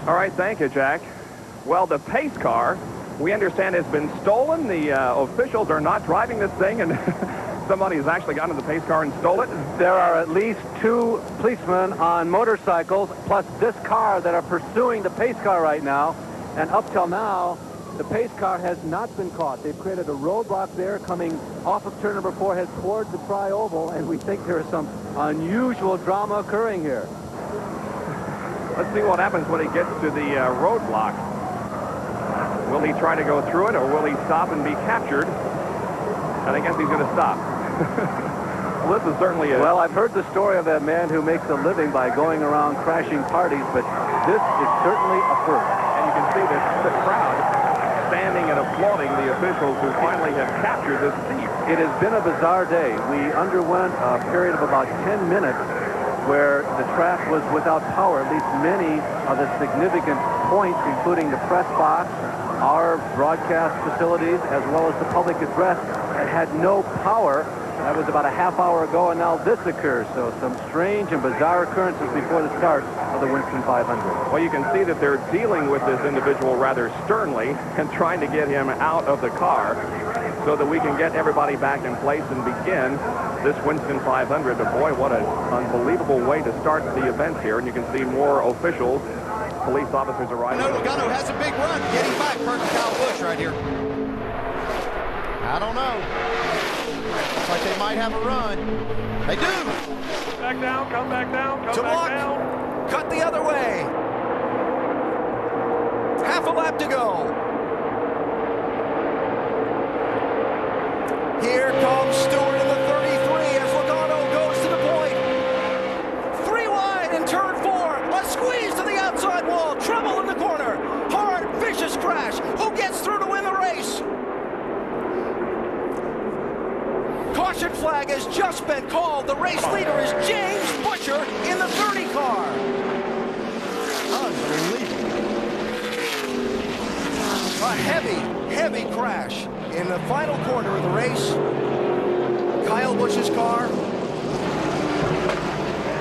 All right, thank you, Jack. Well, the pace car, we understand, has been stolen. The officials are not driving this thing, and somebody has actually gotten in the pace car and stole it. There are at least 2 policemen on motorcycles, plus this car, that are pursuing the pace car right now. And up till now, the pace car has not been caught. They've created a roadblock there coming off of turn number 4, head towards the tri-oval, and we think there is some unusual drama occurring here. Let's see what happens when he gets to the roadblock. Will he try to go through it, or will he stop and be captured? And I guess he's going to stop. Well, this is certainly a... Well, I've heard the story of that man who makes a living by going around crashing parties, but this is certainly a first. And you can see the crowd standing and applauding the officials who finally have captured this thief. It has been a bizarre day. We underwent a period of about 10 minutes where the track was without power. At least many of the significant points, including the press box, our broadcast facilities, as well as the public address, had no power. That was about a half hour ago, and now this occurs. So some strange and bizarre occurrences before the start of the Winston 500. Well, you can see that they're dealing with this individual rather sternly and trying to get him out of the car so that we can get everybody back in place and begin this Winston 500. But boy, what an unbelievable way to start the events here. And you can see more officials, police officers arriving. Logano has a big run, getting back for Kyle Busch right here. I don't know. Looks like they might have a run. They do. Back down, come back down, come back down. Cut the other way. Half a lap to go. Here comes Stewart in the 33 as Logano goes to the point. 3 wide in turn 4. A squeeze to the outside wall. Trouble in the corner. Hard, vicious crash. Who gets through to win the race? Caution flag has just been called. The race leader is James Butcher in the 30 car. Unbelievable. A heavy crash in the final corner of the race. Kyle Busch's car.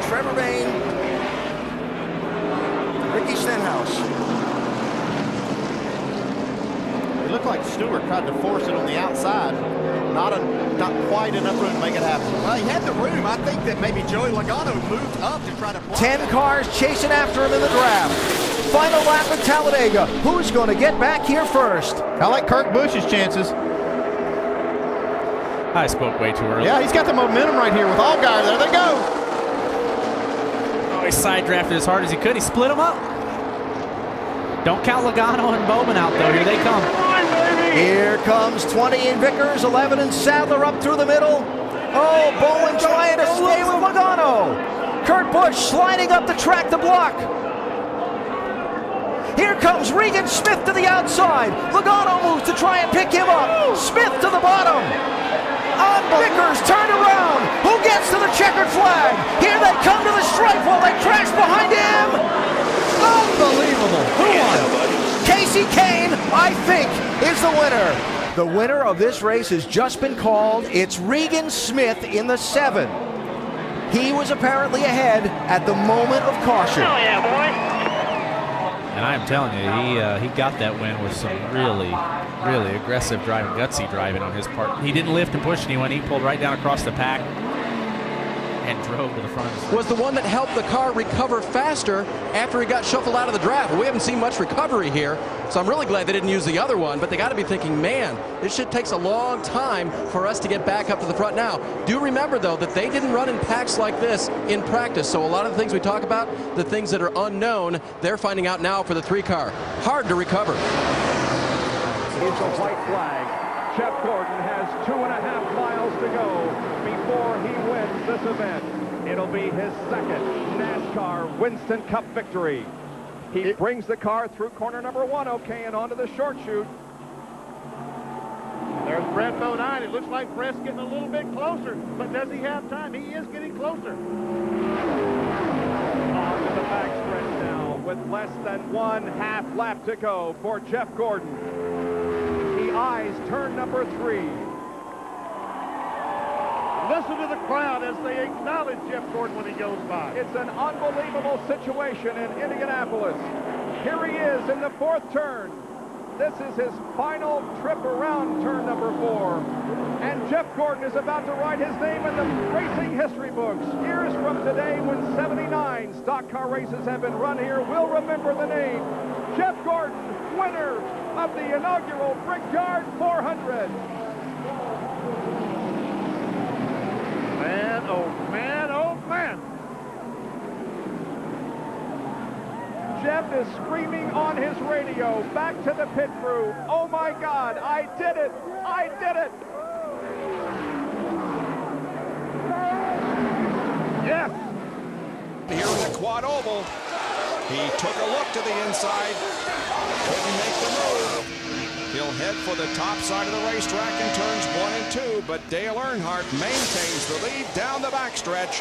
Trevor Bayne. Ricky Stenhouse. It looked like Stewart tried to force it on the outside. Not quite enough room to make it happen. Well, he had the room. I think that maybe Joey Logano moved up to try to... 10 cars chasing after him in the draft. Final lap at Talladega. Who's going to get back here first? I like Kurt Busch's chances. I spoke way too early. Yeah, he's got the momentum right here with Allgaier. There they go. Oh, he side drafted as hard as he could. He split them up. Don't count Logano and Bowman out, though. Here they come. Here comes 20 in Vickers, 11 in Sadler up through the middle. Oh, Bowman trying to stay with Logano. Kurt Busch sliding up the track to block. Here comes Regan Smith to the outside. Logano moves to try and pick him up. Smith to the bottom. Vickers turned around. Who gets to the checkered flag? Here they come to the stripe while they crash behind him. Unbelievable. Who won? Casey Kane, I think, is the winner. The winner of this race has just been called. It's Regan Smith in the 7. He was apparently ahead at the moment of caution. Oh, yeah, boy. And I'm telling you, he got that win with some really aggressive driving, gutsy driving on his part. He didn't lift and push anyone. He pulled right down across the pack and drove to the front. Was the one that helped the car recover faster after he got shuffled out of the draft. We haven't seen much recovery here, so I'm really glad they didn't use the other one, but they got to be thinking, man, this shit takes a long time for us to get back up to the front. Now, do remember, though, that they didn't run in packs like this in practice, so a lot of the things we talk about, the things that are unknown, they're finding out now for the 3 car. Hard to recover. It's a white flag. Jeff Gordon has 2.5 miles to go before he wins this event. It'll be his second NASCAR Winston Cup victory. He brings the car through corner number 1, okay, and onto the short chute. There's Brett Bodine. It looks like Brett's getting a little bit closer, but does he have time? He is getting closer. On to the backstretch now with less than 1/2 lap to go for Jeff Gordon. He eyes turn number 3. Listen to the crowd as they acknowledge Jeff Gordon when he goes by. It's an unbelievable situation in Indianapolis. Here he is in the 4th turn. This is his final trip around turn number 4. And Jeff Gordon is about to write his name in the racing history books. Years from today, when 79 stock car races have been run here, we'll remember the name. Jeff Gordon, winner of the inaugural Brickyard 400. Man, oh man, oh man. Jeff is screaming on his radio back to the pit crew. Oh my God, I did it! I did it! Yes! Here in the quad oval, he took a look to the inside, couldn't make the move. He'll head for the top side of the racetrack in turns 1 and 2, but Dale Earnhardt maintains the lead down the backstretch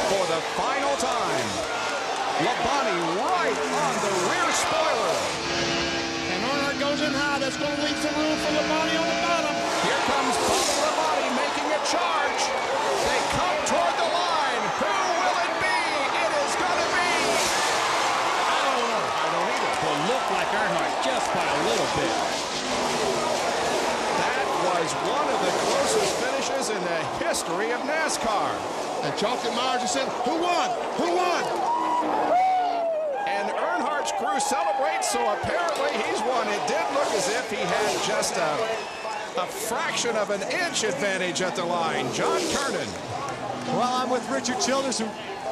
for the final time. Labonte right on the rear spoiler. And Earnhardt goes in high. That's going to leave some room for Labonte on the bottom. Here comes Bubba Labonte making a charge. They come toward the line. Who will it be? It is going to be. I don't know. I don't either. Will look like Earnhardt just by a little bit. That was one of the closest finishes in the history of NASCAR. And Chalky Myers just said, who won? Who won? And Earnhardt's crew celebrates, so apparently he's won. It did look as if he had just a fraction of an inch advantage at the line. John Kernan. Well, I'm with Richard Childers.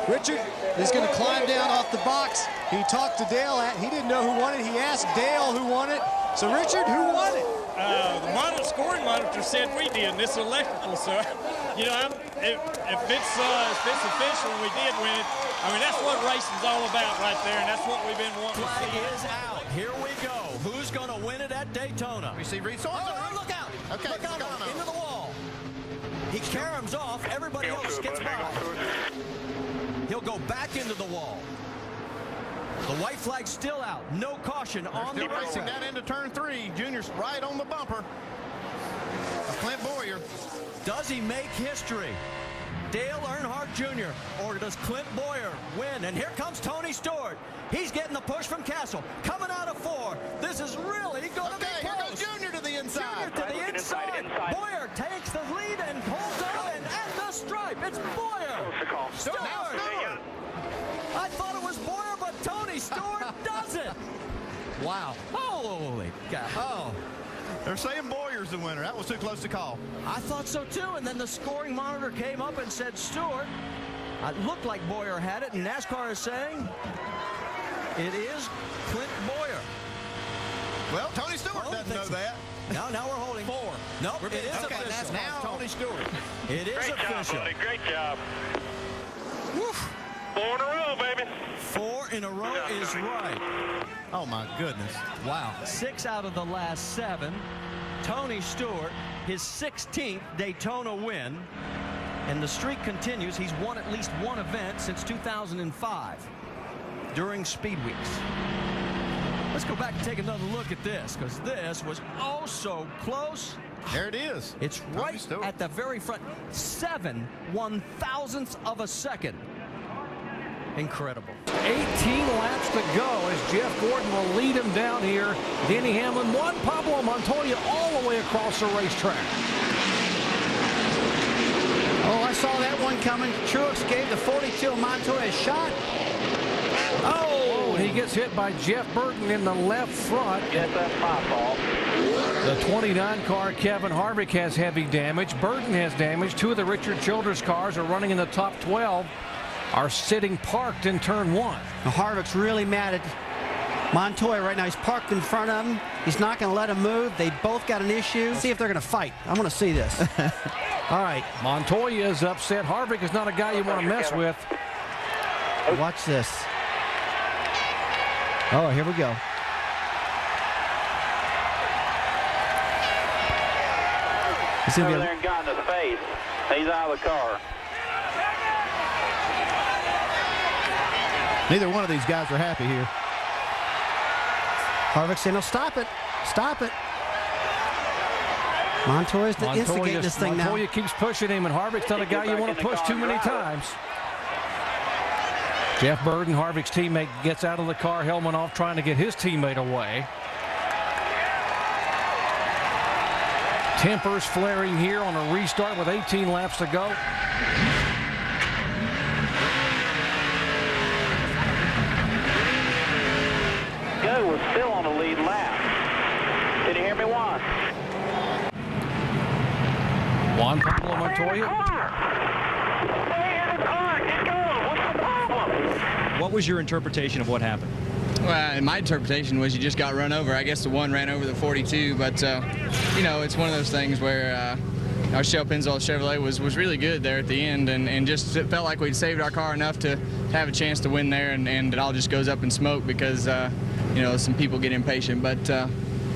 Richard is going to climb down off the box. He talked to Dale. He didn't know who won it. He asked Dale who won it. So, Richard, who won it? The scoring monitor said we did, and this is electrical, so, you know, if it's official and we did win it, I mean, that's what racing's all about right there, and that's what we've been wanting to see. Flag is out. Here we go. Who's going to win it at Daytona? We see Reese. Oh, look out. Okay, look out. Into the wall. He caroms off. Everybody else gets by. He'll go back into the wall. The white flag's still out. No caution on the racing down into turn 3. Junior's right on the bumper. Clint Boyer. Does he make history? Dale Earnhardt Jr. or does Clint Boyer win? And here comes Tony Stewart. He's getting the push from Castle. Coming out of 4. This is really going to be close. Here goes Junior to the inside. Junior to the inside. Boyer takes the lead and holds on and the stripe. It's Boyer. Stewart. I thought it was Boyer, but Tony Stewart does it. Wow. Holy cow. Oh. They're saying Boyer's the winner. That was too close to call. I thought so too, and then the scoring monitor came up and said Stewart. It looked like Boyer had it, and NASCAR is saying it is Clint Boyer. Well, Tony Stewart doesn't know that. Now we're holding 4. Nope, it is okay, official. That's now Tony Stewart. It is Great official. job, buddy. Great job. Woof. 4 in a row, baby. 4 in a row is right. Oh, my goodness. Wow. 6 out of the last 7. Tony Stewart, his 16th Daytona win. And the streak continues. He's won at least one event since 2005 during Speed Weeks. Let's go back and take another look at this, because this was oh so close. There it is. It's right at the very front. 7 1/1000ths of a second. Incredible. 18 laps to go as Jeff Gordon will lead him down here. Denny Hamlin, Juan Pablo Montoya all the way across the racetrack. Oh, I saw that one coming. Truex gave the 42 Montoya a shot. Oh, he gets hit by Jeff Burton in the left front. Yes, that's my fault. The 29 car, Kevin Harvick, has heavy damage. Burton has damage. 2 of the Richard Childers cars are running in the top 12. Are sitting parked in turn 1. Now, Harvick's really mad at Montoya right now. He's parked in front of him. He's not going to let him move. They both got an issue. See if they're going to fight. I want to see this. All right. Montoya is upset. Harvick is not a guy you want to mess with. Watch this. Oh, here we go. He's over there and got in his face. He's out of the car. Neither one of these guys are happy here. Harvick saying, no, stop it. Stop it. Montoya's instigating this thing now. Montoya keeps pushing him, and Harvick's not a guy you want to push too many times. Jeff Burden, Harvick's teammate, gets out of the car, helmet off, trying to get his teammate away. Tempers flaring here on a restart with 18 laps to go. Go was still on the lead lap. Can you hear me, Juan? Juan Pablo Montoya. What was your interpretation of what happened? Well, my interpretation was you just got run over. I guess the one ran over the 42, but you know, it's one of those things where our Shell Pennzoil Chevrolet was really good there at the end, and just it felt like we'd saved our car enough to have a chance to win there, and it all just goes up in smoke because you know, some people get impatient. But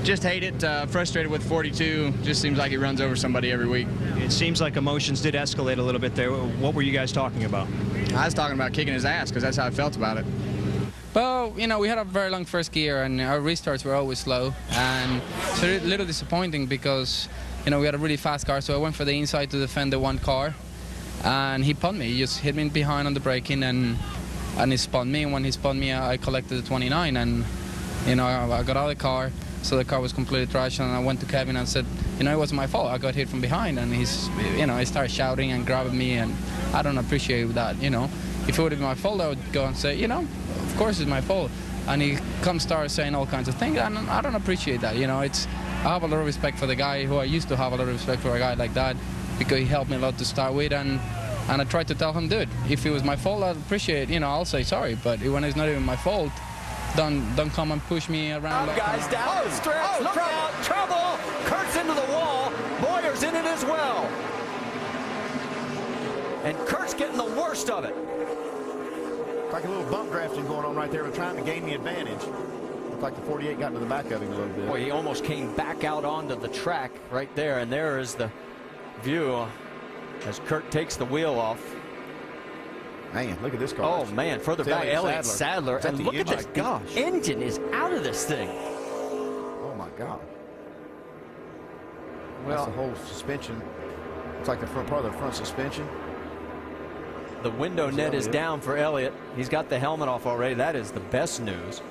just hate it, frustrated with 42. Just seems like he runs over somebody every week. It seems like emotions did escalate a little bit there. What were you guys talking about? I was talking about kicking his ass because that's how I felt about it. Well, you know, we had a very long first gear and our restarts were always slow, and it's a little disappointing because, you know, we had a really fast car, so I went for the inside to defend the one car, and he punned me. He just hit me behind on the braking, and he spun me, and when he spun me, I collected the 29, and, you know, I got out of the car, so the car was completely trashed, and I went to Kevin and said, you know, it wasn't my fault. I got hit from behind, and he's, you know, he started shouting and grabbing me, and I don't appreciate that, you know. If it would have been my fault, I would go and say, you know, of course it's my fault. And he starts saying all kinds of things, and I don't appreciate that, you know. I have a lot of respect for the guy who I used to have a lot of respect for a guy like that, because he helped me a lot to start with, and I tried to tell him, dude, if it was my fault, I'd appreciate, you know, I'll say sorry, but when it's not even my fault, don't come and push me around. Guys down the stretch, look out, trouble! Kurt's into the wall, Boyer's in it as well. And Kurt's getting the worst of it. Like a little bump drafting going on right there. We're trying to gain the advantage. Looked like the 48 got into the back of him a little bit. Boy, he almost came back out onto the track right there, and there is the view as Kurt takes the wheel off. Man, look at this car. Oh, man, further back, Elliott Sadler. And look at this, the engine is out of this thing. Oh, my God. Well, that's the whole suspension. It's like the front part of the front suspension. The window net is down for Elliott. He's got the helmet off already. That is the best news.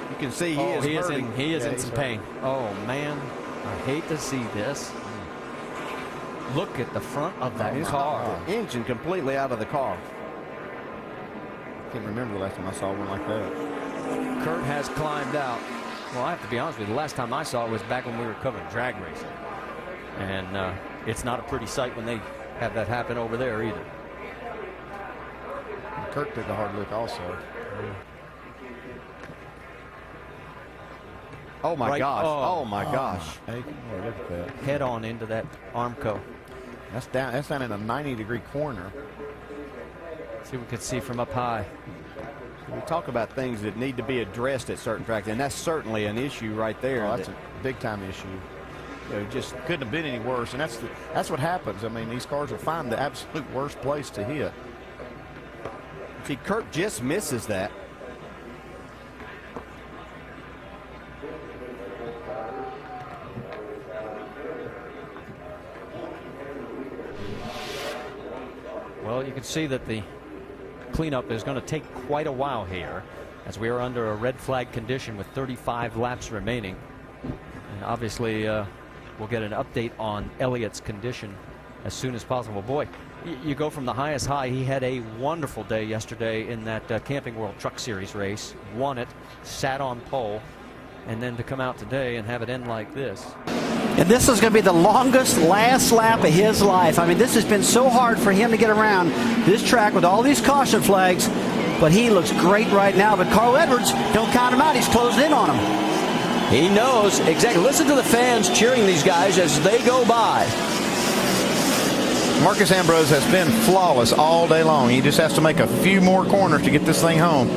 You can see he is in some pain. Oh, man, I hate to see this. Look at the front of that car. The engine completely out of the car. Can't remember the last time I saw one like that. Kurt has climbed out. Well, I have to be honest with you, the last time I saw it was back when we were covering drag racing. And it's not a pretty sight when they have that happen over there either. Kurt took a hard look also. Oh my gosh. Oh my gosh. Hey, look at that. Head on into that Armco. That's down in a 90-degree corner. See what we can see from up high. We talk about things that need to be addressed at certain tracks, and that's certainly an issue right there. Oh, that's a big-time issue. You know, just couldn't have been any worse, and that's what happens. I mean, these cars will find the absolute worst place to hit. See, Kurt just misses that. Well, you can see that the cleanup is going to take quite a while here, as we are under a red flag condition with 35 laps remaining. And obviously, we'll get an update on Elliott's condition as soon as possible. Boy, you go from the highest high. He had a wonderful day yesterday in that Camping World Truck Series race, won it, sat on pole, and then to come out today and have it end like this. And this is going to be the longest last lap of his life. I mean, this has been so hard for him to get around this track with all these caution flags, but he looks great right now. But Carl Edwards, don't count him out. He's closing in on him. He knows exactly. Listen to the fans cheering these guys as they go by. Marcus Ambrose has been flawless all day long. He just has to make a few more corners to get this thing home.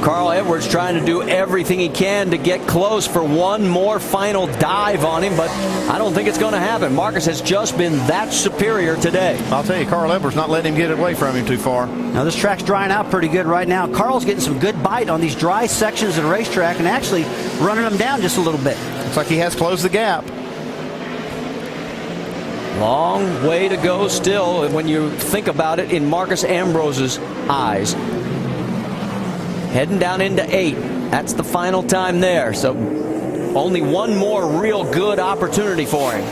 Carl Edwards trying to do everything he can to get close for one more final dive on him, but I don't think it's going to happen. Marcus has just been that superior today. I'll tell you, Carl Edwards not letting him get away from him too far. Now this track's drying out pretty good right now. Carl's getting some good bite on these dry sections of the racetrack and actually running them down just a little bit. Looks like he has closed the gap. Long way to go still when you think about it in Marcus Ambrose's eyes. Heading down into 8. That's the final time there. So only one more real good opportunity for him.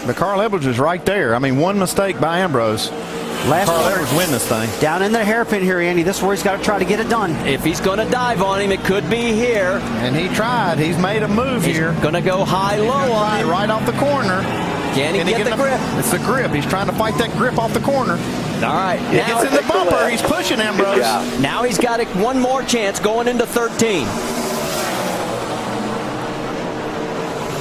But Carl Edwards is right there. I mean, one mistake by Ambrose. Carl Edwards win this thing. Down in the hairpin here, Andy. This is where he's got to try to get it done. If he's going to dive on him, it could be here. And he tried. He's made a move here. Going to go high-low on him. Right off the corner. Can he get the grip? It's the grip. He's trying to fight that grip off the corner. All right. It gets in the bumper. He's pushing Ambrose. Now he's got one more chance going into 13.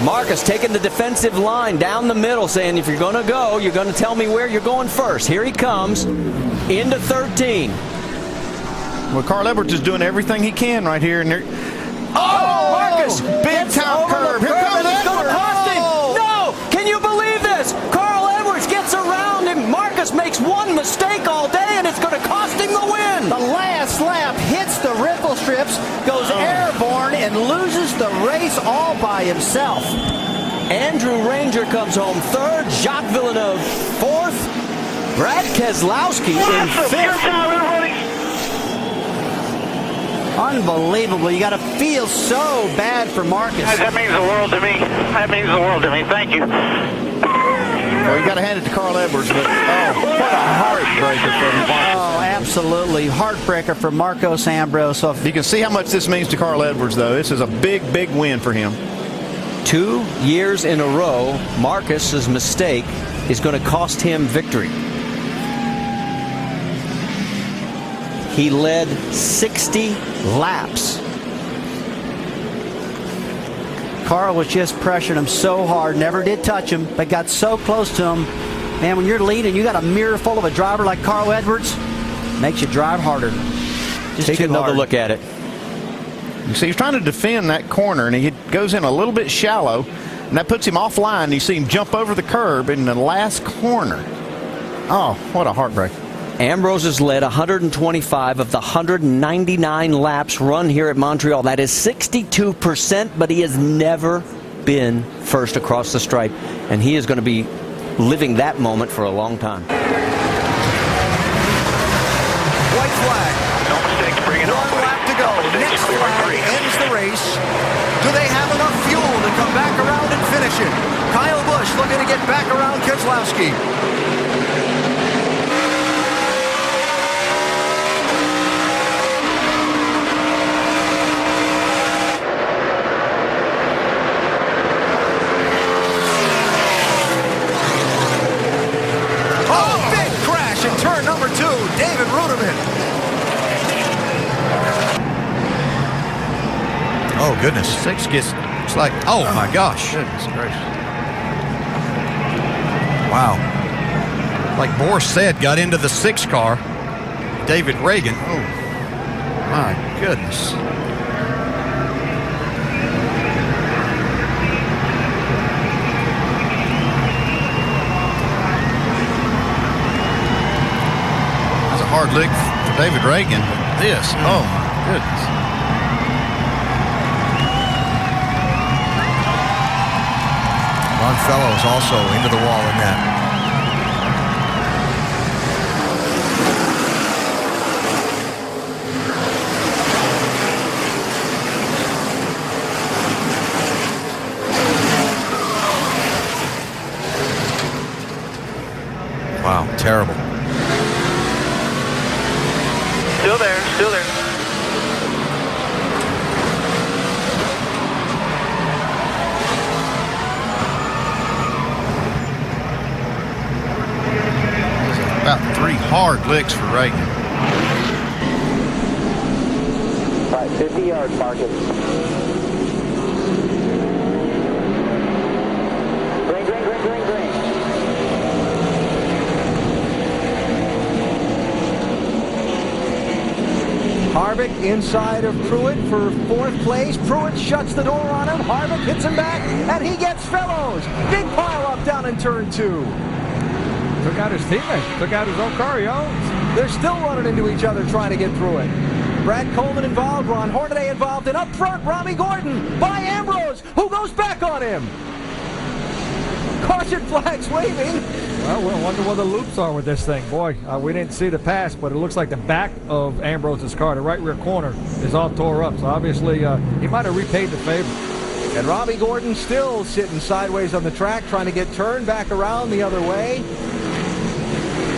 Marcus taking the defensive line down the middle, saying if you're going to go, you're going to tell me where you're going first. Here he comes into 13. Well, Carl Edwards is doing everything he can right here. And Marcus! Big time curve. Here comes Edwards. It's going to cost him. No! Can you believe this? Carl Edwards gets around him. Marcus makes one mistake all day, and it's going to cost him the win. The last lap hits the ripple strips, goes airborne, and loses the race all by himself. Andrew Ranger comes home 3rd, Jacques Villeneuve 4th, Brad Keselowski in 5th. Unbelievable. You got to feel so bad for Marcus. That means the world to me. That means the world to me. Thank you. Well, you got to hand it to Carl Edwards, but what a heartbreaker for Marcus. Oh, absolutely. Heartbreaker for Marcos Ambrose. So you can see how much this means to Carl Edwards, though. This is a big, big win for him. 2 years in a row, Marcus's mistake is going to cost him victory. He led 60 laps. Carl was just pressuring him so hard, never did touch him, but got so close to him. Man, when you're leading, you got a mirror full of a driver like Carl Edwards, makes you drive harder. Just take another look at it. You see, he's trying to defend that corner, and he goes in a little bit shallow, and that puts him offline. You see him jump over the curb in the last corner. Oh, what a heartbreak. Ambrose has led 125 of the 199 laps run here at Montreal. That is 62%, but he has never been first across the stripe, and he is going to be living that moment for a long time. White flag. No mistakes, bring it on. 1 lap to go. Next flag ends the race. Do they have enough fuel to come back around and finish it? Kyle Busch looking to get back around Keselowski. David Ruderman. Oh, goodness. 6 gets, it's like, oh my gosh. Goodness gracious. Wow. Like Boris Said, got into the 6 car. David Reagan. Oh, my goodness. Hard lick for David Reagan, but this, oh my goodness. Longfellow is also into the wall in that. Wow, terrible. Still there, still there. About 3 hard licks for Reagan. All right, 50 yards, Marcus. Green, green, green, green, green. Harvick inside of Pruitt for 4th place. Pruitt shuts the door on him. Harvick hits him back, and he gets Fellows. Big pile up down in turn 2. Took out his teammate. Took out his own car he owns. They're still running into each other trying to get through it. Brad Coleman involved, Ron Hornaday involved, and up front, Robbie Gordon by Ambrose, who goes back on him. Caution flags waving. Well, we'll wonder what the loops are with this thing. Boy, we didn't see the pass, but it looks like the back of Ambrose's car, the right rear corner, is all tore up. So obviously he might have repaid the favor. And Robbie Gordon still sitting sideways on the track, trying to get turned back around the other way.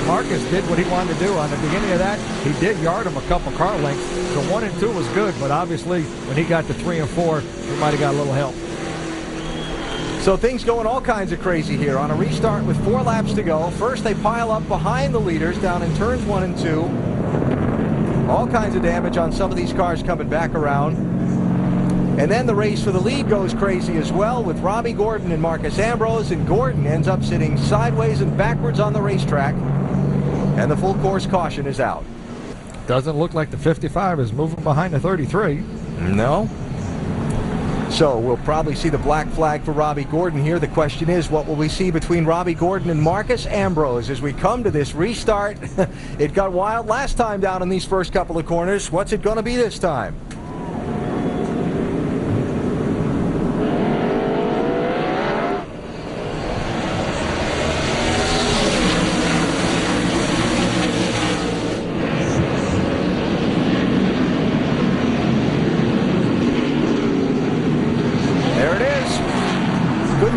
Marcus did what he wanted to do on the beginning of that. He did yard him a couple car lengths. So 1 and 2 was good, but obviously when he got to 3 and 4, he might have got a little help. So things going all kinds of crazy here on a restart with 4 laps to go. First they pile up behind the leaders down in turns 1 and 2. All kinds of damage on some of these cars coming back around. And then the race for the lead goes crazy as well with Robbie Gordon and Marcus Ambrose, and Gordon ends up sitting sideways and backwards on the racetrack. And the full course caution is out. Doesn't look like the 55 is moving behind the 33. No. So we'll probably see the black flag for Robbie Gordon here. The question is, what will we see between Robbie Gordon and Marcus Ambrose as we come to this restart? It got wild last time down in these first couple of corners. What's it going to be this time?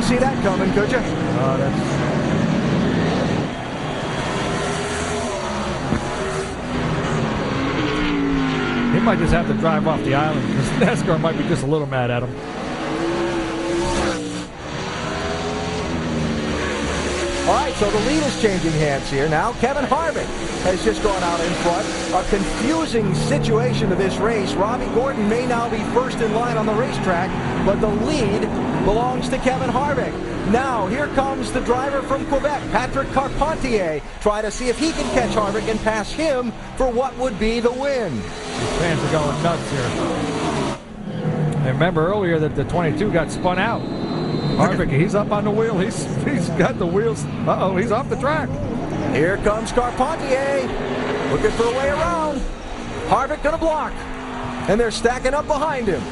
See that coming, could you? He might just have to drive off the island because NASCAR might be just a little mad at him. All right, so the lead is changing hands here now. Kevin Harvick has just gone out in front. A confusing situation to this race. Robbie Gordon may now be first in line on the racetrack, but the lead belongs to Kevin Harvick. Now, here comes the driver from Quebec, Patrick Carpentier, try to see if he can catch Harvick and pass him for what would be the win. These fans are going nuts here. And remember earlier that the 22 got spun out. Harvick, he's up on the wheel. He's got the wheels. Uh-oh, he's off the track. Here comes Carpentier, looking for a way around. Harvick gonna block, and they're stacking up behind him.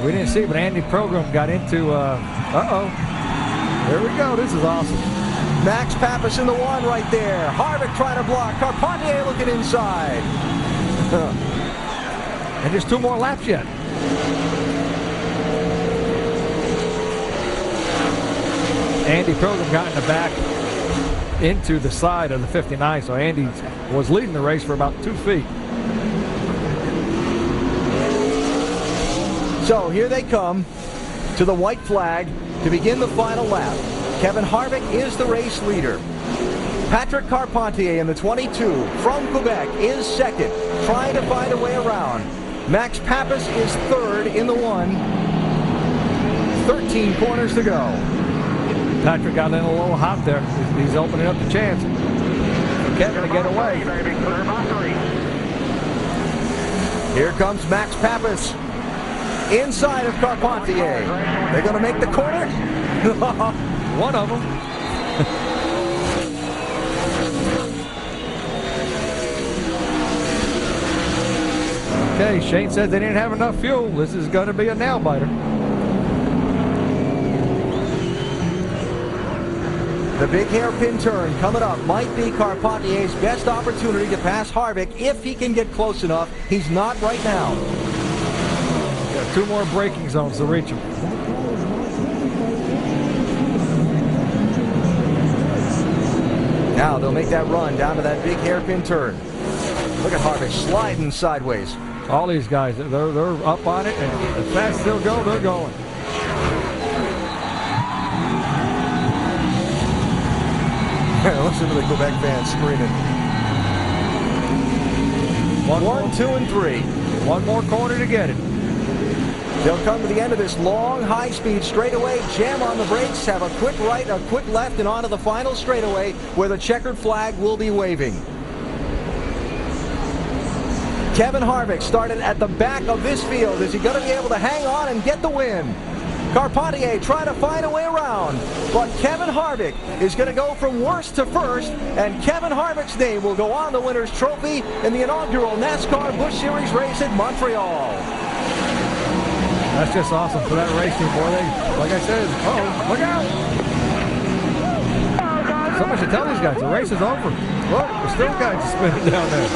We didn't see, but Andy Program got into, There we go. This is awesome. Max Pappas in the one right there. Harvick trying to block. Carpentier looking inside. And there's 2 more laps yet. Andy Program got in the back into the side of the 59, so Andy was leading the race for about 2 feet. So here they come to the white flag to begin the final lap. Kevin Harvick is the race leader. Patrick Carpentier in the 22 from Quebec is second, trying to find a way around. Max Pappas is third in the one. 13 corners to go. Patrick got in a little hot there. He's opening up the chance for Kevin to get away. Here comes Max Pappas inside of Carpentier. They're going to make the corner. One of them. Okay, Shane said they didn't have enough fuel. This is going to be a nail biter. The big hairpin turn coming up might be Carpentier's best opportunity to pass Harvick if he can get close enough. He's not right now. Got 2 more braking zones to reach him. Now they'll make that run down to that big hairpin turn. Look at Harvick sliding sideways. All these guys, they're up on it, and as fast as they'll go, they're going. Listen to the Quebec fans screaming. 1, 2, and 3. 1 more corner to get it. They'll come to the end of this long, high-speed straightaway, jam on the brakes, have a quick right, a quick left, and onto the final straightaway where the checkered flag will be waving. Kevin Harvick started at the back of this field. Is he going to be able to hang on and get the win? Carpentier trying to find a way around, but Kevin Harvick is going to go from worst to first, and Kevin Harvick's name will go on the winner's trophy in the inaugural NASCAR Busch Series race at Montreal. That's just awesome for that race team, boy. They, like I said, look out! Somebody should tell these guys the race is over. Look, there's still guys spinning down there.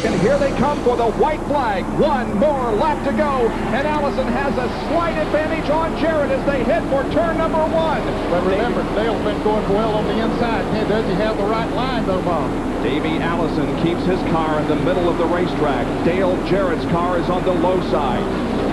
And here they come for the white flag. One more lap to go. And Allison has a slight advantage on Jarrett as they head for turn number 1. But remember, Dale's been going well on the inside. Does he have the right line, though, Bob? Davey Allison keeps his car in the middle of the racetrack. Dale Jarrett's car is on the low side.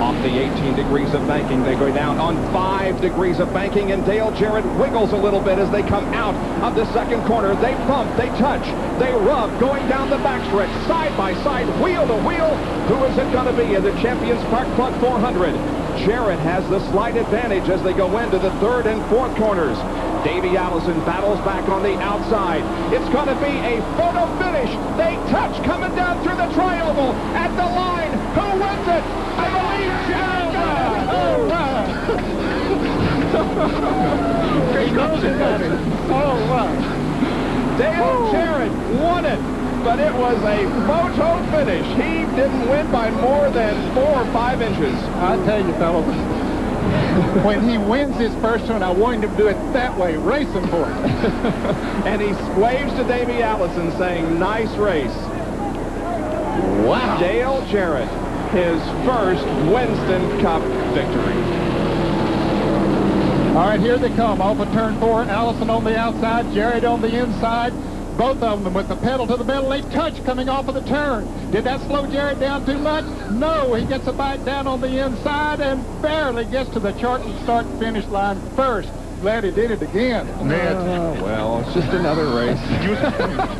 Off the 18 degrees of banking, they go down on 5 degrees of banking, and Dale Jarrett wiggles a little bit as they come out of the second corner. They bump, they touch, they rub, going down the backstretch, side by side, wheel to wheel. Who is it going to be in the Champions Park Club 400? Jarrett has the slight advantage as they go into the third and fourth corners. Davey Allison battles back on the outside. It's going to be a photo finish. They touch coming down through the tri-oval at the line. Who wins it? I believe Jarrett got it. Oh, wow. Dale Jarrett won it, but it was a photo finish. He didn't win by more than 4 or 5 inches. I tell you, fellows, when he wins his first one, I want him to do it that way, racing for it. And he waves to Davey Allison saying, nice race. Wow. Dale Jarrett, his first Winston Cup victory. All right, here they come off of turn 4. Allison on the outside, Jarrett on the inside. Both of them with the pedal to the metal. They touch coming off of the turn. Did that slow Jarrett down too much? No, he gets a bite down on the inside and barely gets to the start and finish line first. Glad he did it again. Well, it's just another race.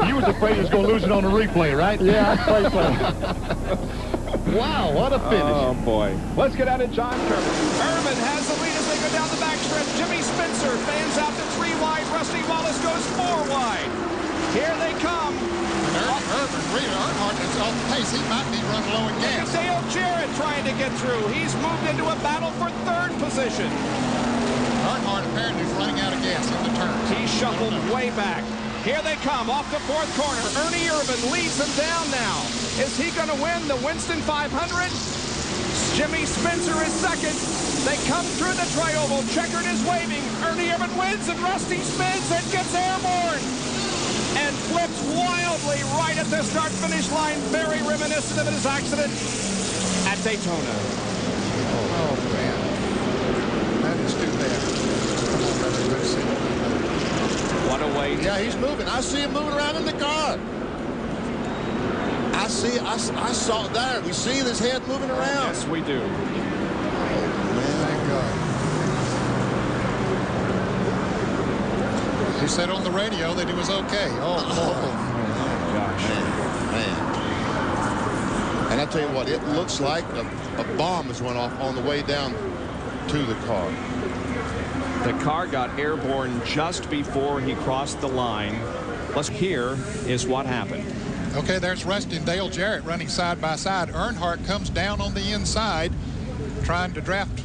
You was afraid he was going to lose it on the replay, right? Yeah, replay. Wow, what a finish. Oh, boy. Let's get out of John Kerman. Irvin has the lead as they go down the backstretch. Jimmy Spencer fans out to 3 wide. Rusty Wallace goes 4 wide. Here they come. Earnhardt is off pace. He might be running low in gas. Dale Jarrett trying to get through. He's moved into a battle for 3rd position. Earnhardt apparently is running out of gas in the turns. He shuffled way back. Here they come off the 4th corner. Ernie Irvin leads them down now. Is he going to win the Winston 500? Jimmy Spencer is 2nd. They come through the tri-oval. Checkered is waving. Ernie Irvin wins, and Rusty spins and gets airborne and flips wildly right at the start-finish line. Very reminiscent of his accident at Daytona. Oh, man. That is too bad. Let's see. What a way. Yeah, he's moving. I see him moving around in the car. I saw it there. We see his head moving around. Yes, we do. Oh, man. Thank God. He said on the radio that he was okay. Oh gosh. Man. And I tell you what, it looks like a bomb has went off on the way down to the car. The car got airborne just before he crossed the line. Here is what happened. Okay, there's Rusty and Dale Jarrett running side by side. Earnhardt comes down on the inside trying to draft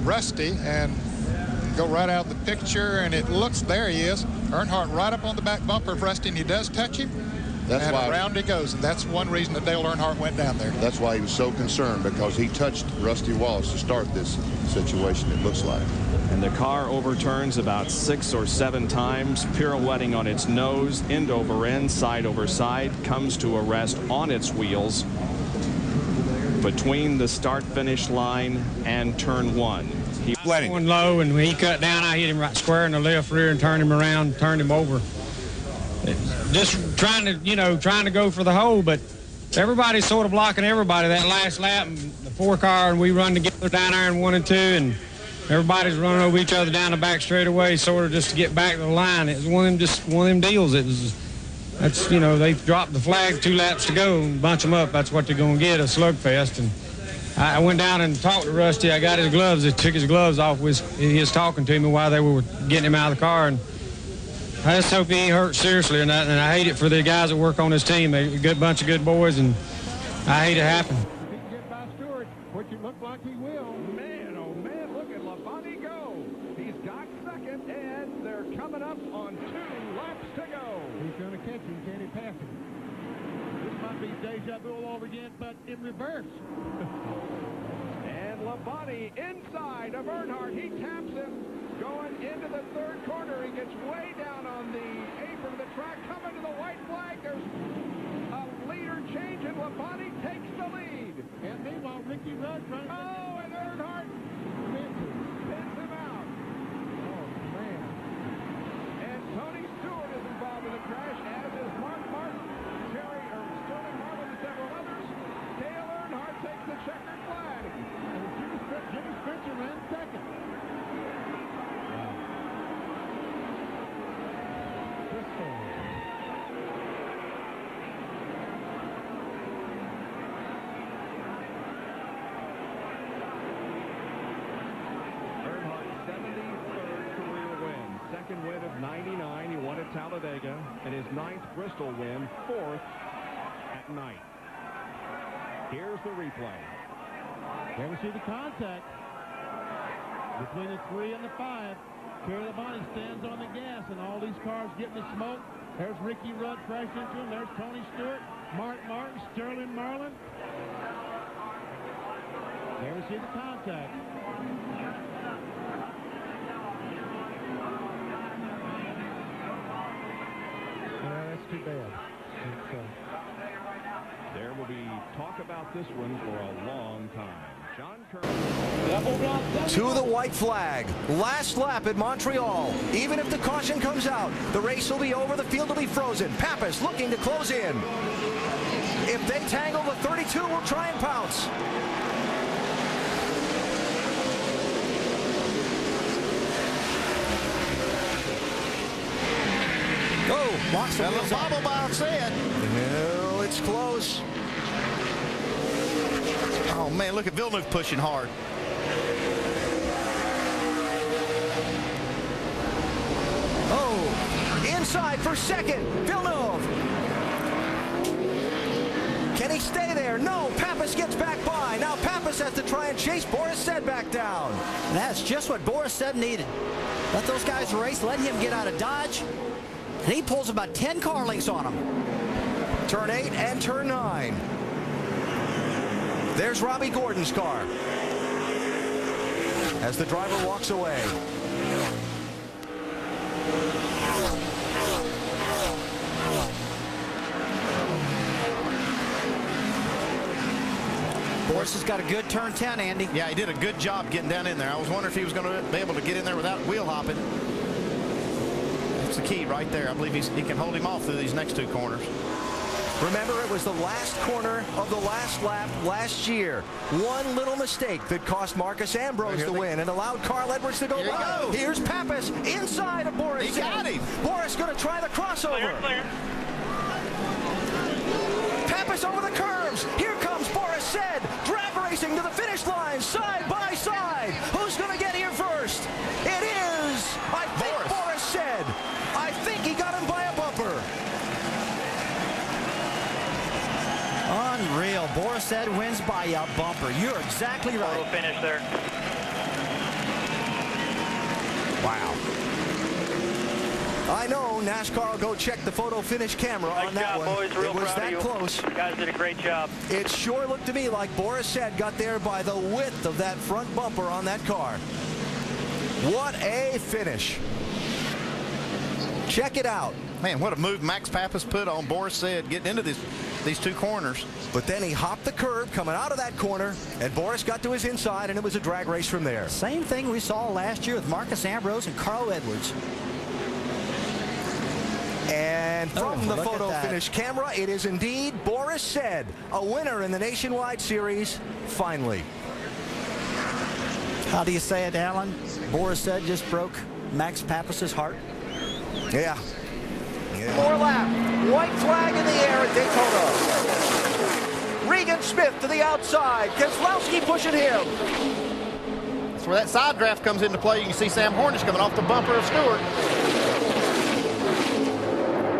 Rusty and go right out of the picture, and it looks, there he is. Earnhardt right up on the back bumper of Rusty, and he does touch him. That's and why around he goes, and that's one reason that Dale Earnhardt went down there. That's why he was so concerned, because he touched Rusty Wallace to start this situation, it looks like. And the car overturns about 6 or 7 times, pirouetting on its nose, end over end, side over side, comes to a rest on its wheels between the start-finish line and turn 1. He was going low, and when he cut down, I hit him right square in the left rear and turned him around, turned him over. Just trying to go for the hole, but everybody's sort of blocking everybody that last lap. And the 4 car, and we run together down there in 1 and 2, and everybody's running over each other down the back straightaway, sort of just to get back to the line. It was one of them deals. They dropped the flag 2 laps to go and bunch them up. That's what they're going to get, a slugfest. And I went down and talked to Rusty. I got his gloves. He took his gloves off. He was talking to me while they were getting him out of the car. And I just hope he ain't hurt seriously or nothing. And I hate it for the guys that work on this team. They're a good bunch of good boys, and I hate it happen. He can get by Stewart, which it looked like he will. Man, oh man, look at Labonte go. He's got 2nd, and they're coming up on 2 laps to go. He's going to catch him. Can he pass him? This might be deja vu all over again, but in reverse. And Labonte inside of Earnhardt. He taps him going into the third corner. He gets way down on the apron of the track. Coming to the white flag. There's a leader change, and Labonte takes the lead. And meanwhile, Ricky Rudd trying to... Oh, and Earnhardt spins him out. Oh, man. And Tony Stewart is involved in the crash, as is Mark Martin, Sterling Marlin, and several others. Dale Earnhardt takes the checkered flag. And Jimmy Spencer ran second. Second win of 99. He won at Talladega, and his 9th Bristol win, 4th at night. Here's the replay. There we see the contact between the 3 and the 5. Kerry Labonte stands on the gas, and all these cars getting the smoke. There's Ricky Rudd crashed into him. There's Tony Stewart, Mark Martin, Sterling Marlin. There we see the contact. That's too bad. There will be talk about this one for a long time. John Kerr. To the white flag. Last lap at Montreal. Even if the caution comes out, the race will be over. The field will be frozen. Pappas looking to close in. If they tangle, the 32 will try and pounce. Oh, walks the wheels up. Bobble bounce in. No, it's close. Oh, man, look at Villeneuve pushing hard. Oh, inside for second. Villeneuve. Can he stay there? No, Pappas gets back by. Now Pappas has to try and chase Boris Said back down. And that's just what Boris Said needed. Let those guys race, let him get out of Dodge. And he pulls about 10 car lengths on him. Turn 8 and turn 9. There's Robbie Gordon's car as the driver walks away. Boris has got a good turn 10, Andy. Yeah, he did a good job getting down in there. I was wondering if he was going to be able to get in there without wheel hopping. That's the key right there. I believe he can hold him off through these next 2 corners. Remember, it was the last corner of the last lap last year. One little mistake that cost Marcus Ambrose the win and allowed Carl Edwards to go by. Here's Pappas inside of Boris. He got him. Boris going to try the crossover. Clear. Pappas over the curves. Here comes Boris Said. Drag racing to the finish line, side by side. Who's going to get here first? It is, I think, Boris Said. I think he got him by a bumper. Unreal. Boris Said wins by a bumper. You're exactly right. Total finish there. Wow. I know NASCAR will go check the photo finish camera on that one. Boys. Real it was proud that of you. close. You guys did a great job. It sure looked to me like Boris Said got there by the width of that front bumper on that car. What a finish. Check it out. Man, what a move Max Pappas put on Boris Said getting into these 2 corners. But then he hopped the curb coming out of that corner, and Boris got to his inside, and it was a drag race from there. Same thing we saw last year with Marcus Ambrose and Carl Edwards. And from the photo finish camera, it is indeed Boris Said, a winner in the Nationwide Series, finally. How do you say it, Alan? Boris Said just broke Max Pappas's heart. Yeah. More lap. White flag in the air at Daytona. Regan Smith to the outside. Keselowski pushing him. That's where that side draft comes into play. You can see Sam Hornish coming off the bumper of Stewart.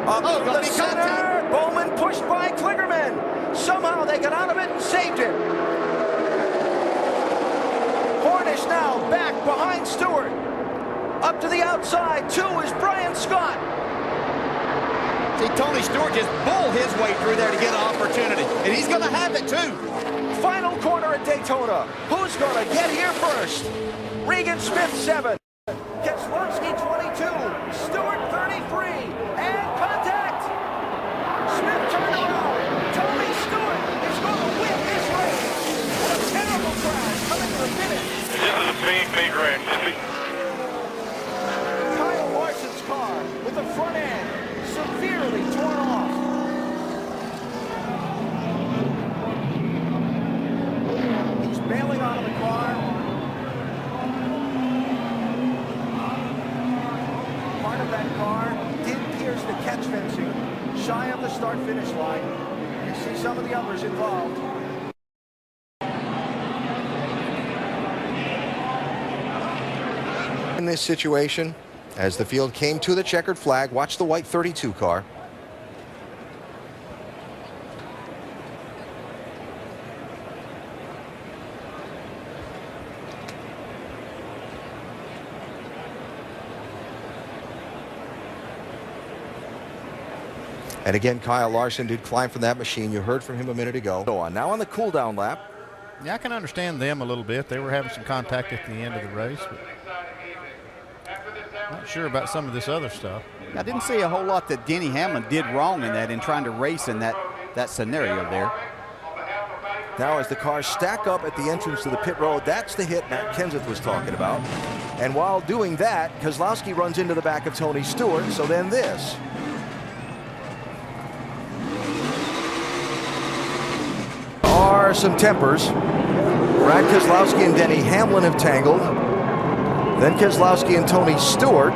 Up the center. Bowman pushed by Kligerman. Somehow they got out of it and saved it. Hornish now back behind Stewart. Up to the outside. 2 is Brian Scott. See, Tony Stewart just bulled his way through there to get an opportunity, and he's going to have it too. Final corner at Daytona. Who's going to get here first? Regan Smith 7. Keselowski 22. Stewart 33. And contact. Smith turned around. Tony Stewart is going to win this race. A terrible crash coming to the finish. This is a big wreck. Kyle Larson's car with the front end severely torn off. He's bailing out of the car. Part of that car did pierce the catch fencing, shy of the start-finish line. You see some of the others involved. In this situation, as the field came to the checkered flag, watch the white 32 car. And again, Kyle Larson did climb from that machine. You heard from him a minute ago. Now on the cool-down lap. Yeah, I can understand them a little bit. They were having some contact at the end of the race. But not sure about some of this other stuff. I didn't see a whole lot that Denny Hamlin did wrong in that, in trying to race in that scenario there. Now as the cars stack up at the entrance to the pit road, that's the hit Matt Kenseth was talking about. And while doing that, Keselowski runs into the back of Tony Stewart, so then this. Are some tempers. Brad Keselowski and Denny Hamlin have tangled. Then Keselowski and Tony Stewart.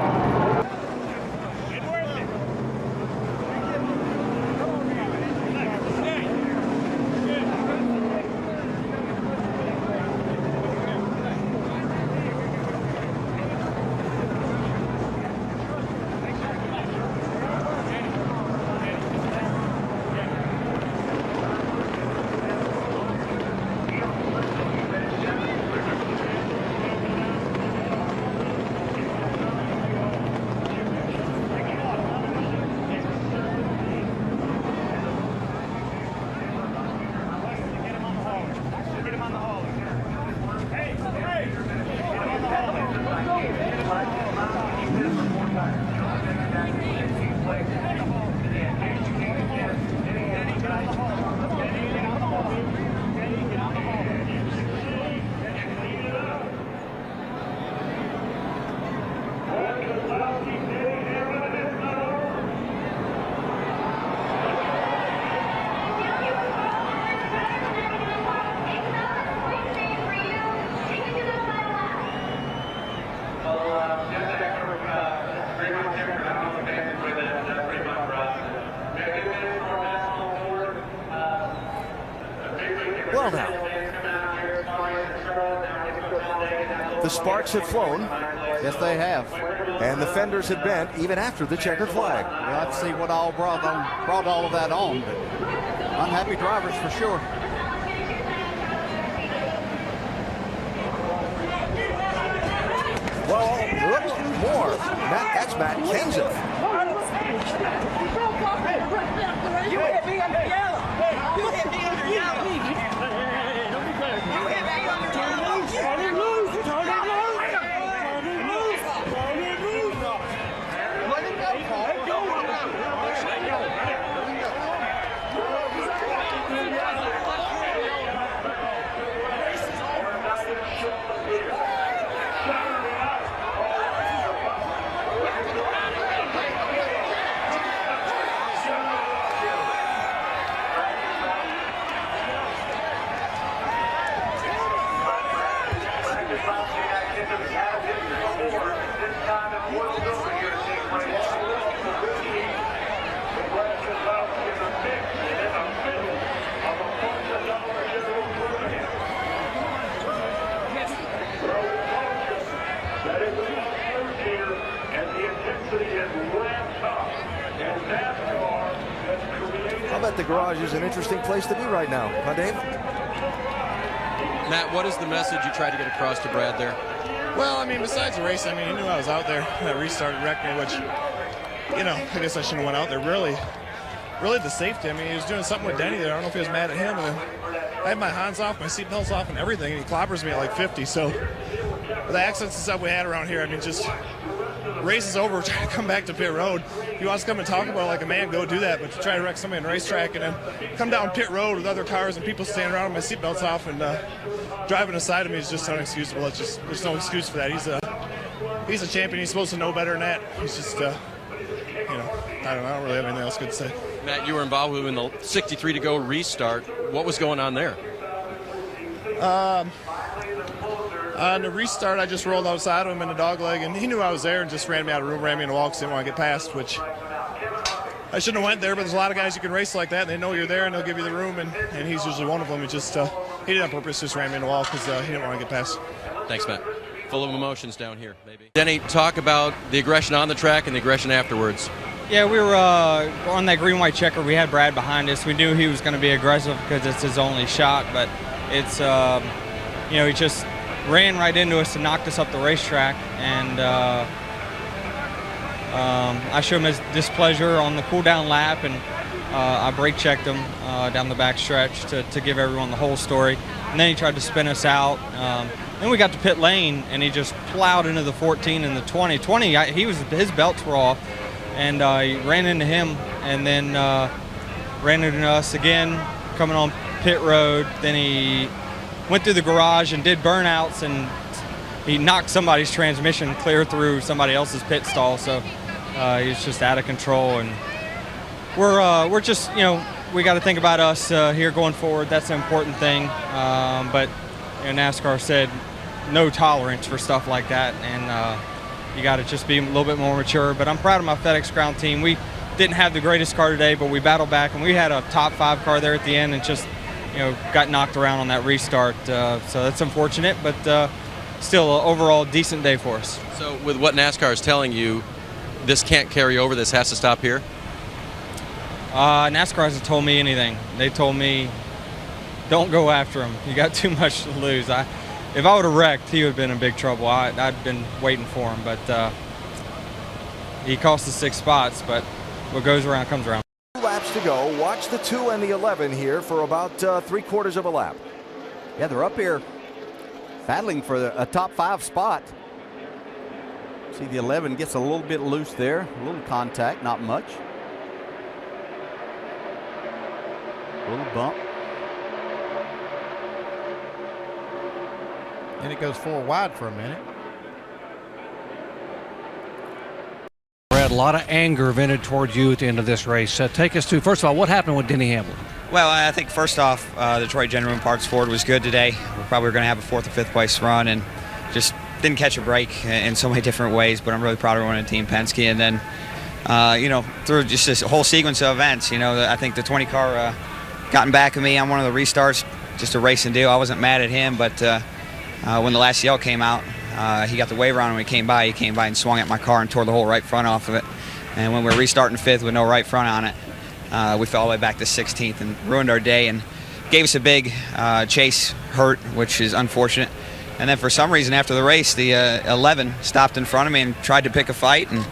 Well now, the sparks have flown. Yes, they have. And the fenders have bent even after the checkered flag. We'll have to see what all brought all of that on, but unhappy drivers for sure. Well, more. That's Matt Kenseth. You hit me under yellow. You hit me under yellow. You hit me under yellow. Turn it loose. Turn it loose. Turn it loose. Turn it loose. Let it go, Paul. Let go. I'll bet the garage is an interesting place to be right now, huh, Dave? Matt, what is the message you tried to get across to Brad there? Well, I mean, besides the race, I mean, he knew I was out there. That restart wrecked me, which you know, I guess I shouldn't have went out there. Really the safety. I mean, he was doing something with Denny there. I don't know if he was mad at him. And then I had my hands off, my seatbelts off, and everything, and he clobbers me at like 50. So the accidents and stuff we had around here, I mean, just races over, trying to come back to pit road. If he wants to come and talk about it like a man, go do that. But to try to wreck somebody on the racetrack and then come down pit road with other cars and people standing around with my seatbelts off and driving aside of me is just unexcusable. It's just, there's no excuse for that. He's a champion. He's supposed to know better than that. He's just, you know, I don't really have anything else good to say. Matt, you were involved with him in the 63 to go restart. What was going on there? On the restart, I just rolled outside of him in the dog leg, and he knew I was there and just ran me out of the room, ran me in the wall because he didn't want to get past, which I shouldn't have went there, but there's a lot of guys you can race like that, and they know you're there, and they'll give you the room, and he's usually one of them. He just, he did it on purpose, just ran me in the wall because he didn't want to get past. Thanks, Matt. Full of emotions down here, maybe. Denny, talk about the aggression on the track and the aggression afterwards. Yeah, we were on that green-white checker. We had Brad behind us. We knew he was going to be aggressive because it's his only shot, but it's, you know, he just ran right into us and knocked us up the racetrack, and I showed him his displeasure on the cool-down lap, and I brake checked him down the back stretch to give everyone the whole story, and then he tried to spin us out. Then we got to pit lane, and he just plowed into the 14 and the 20. His belts were off, and he ran into him, and then ran into us again coming on pit road. Then he went through the garage and did burnouts, and he knocked somebody's transmission clear through somebody else's pit stall. So he was just out of control, and we're just, you know, we got to think about us here going forward. That's the important thing. But you know, NASCAR said no tolerance for stuff like that, and you got to just be a little bit more mature. But I'm proud of my FedEx Ground team. We didn't have the greatest car today, but we battled back, and we had a top 5 car there at the end, and just, you know, got knocked around on that restart. So that's unfortunate, but still an overall decent day for us. So with what NASCAR is telling you, this can't carry over, this has to stop here? NASCAR hasn't told me anything. They told me, don't go after him. You got too much to lose. If I would have wrecked, he would have been in big trouble. I'd been waiting for him, but he cost us 6 spots, but what goes around comes around. 2 laps to go. Watch the 2 and the 11 here for about 3/4 of a lap. Yeah, they're up here battling for a top 5 spot. See, the 11 gets a little bit loose there. A little contact, not much. A little bump. And it goes 4 wide for a minute. Brad, a lot of anger vented towards you at the end of this race. Take us to, first of all, what happened with Denny Hamlin? Well, I think first off, Detroit Genuine Parts Ford was good today. We're probably going to have a 4th or 5th place run, and just didn't catch a break in so many different ways, but I'm really proud of everyone on Team Penske. And then, you know, through just this whole sequence of events, you know, I think the 20 car gotten back of me on one of the restarts, just a racing deal. I wasn't mad at him, but when the last yell came out, he got the waiver on, and when he came by and swung at my car and tore the whole right front off of it. And when we were restarting 5th with no right front on it, we fell all the way back to 16th and ruined our day and gave us a big chase hurt, which is unfortunate. And then for some reason after the race, the 11 stopped in front of me and tried to pick a fight, and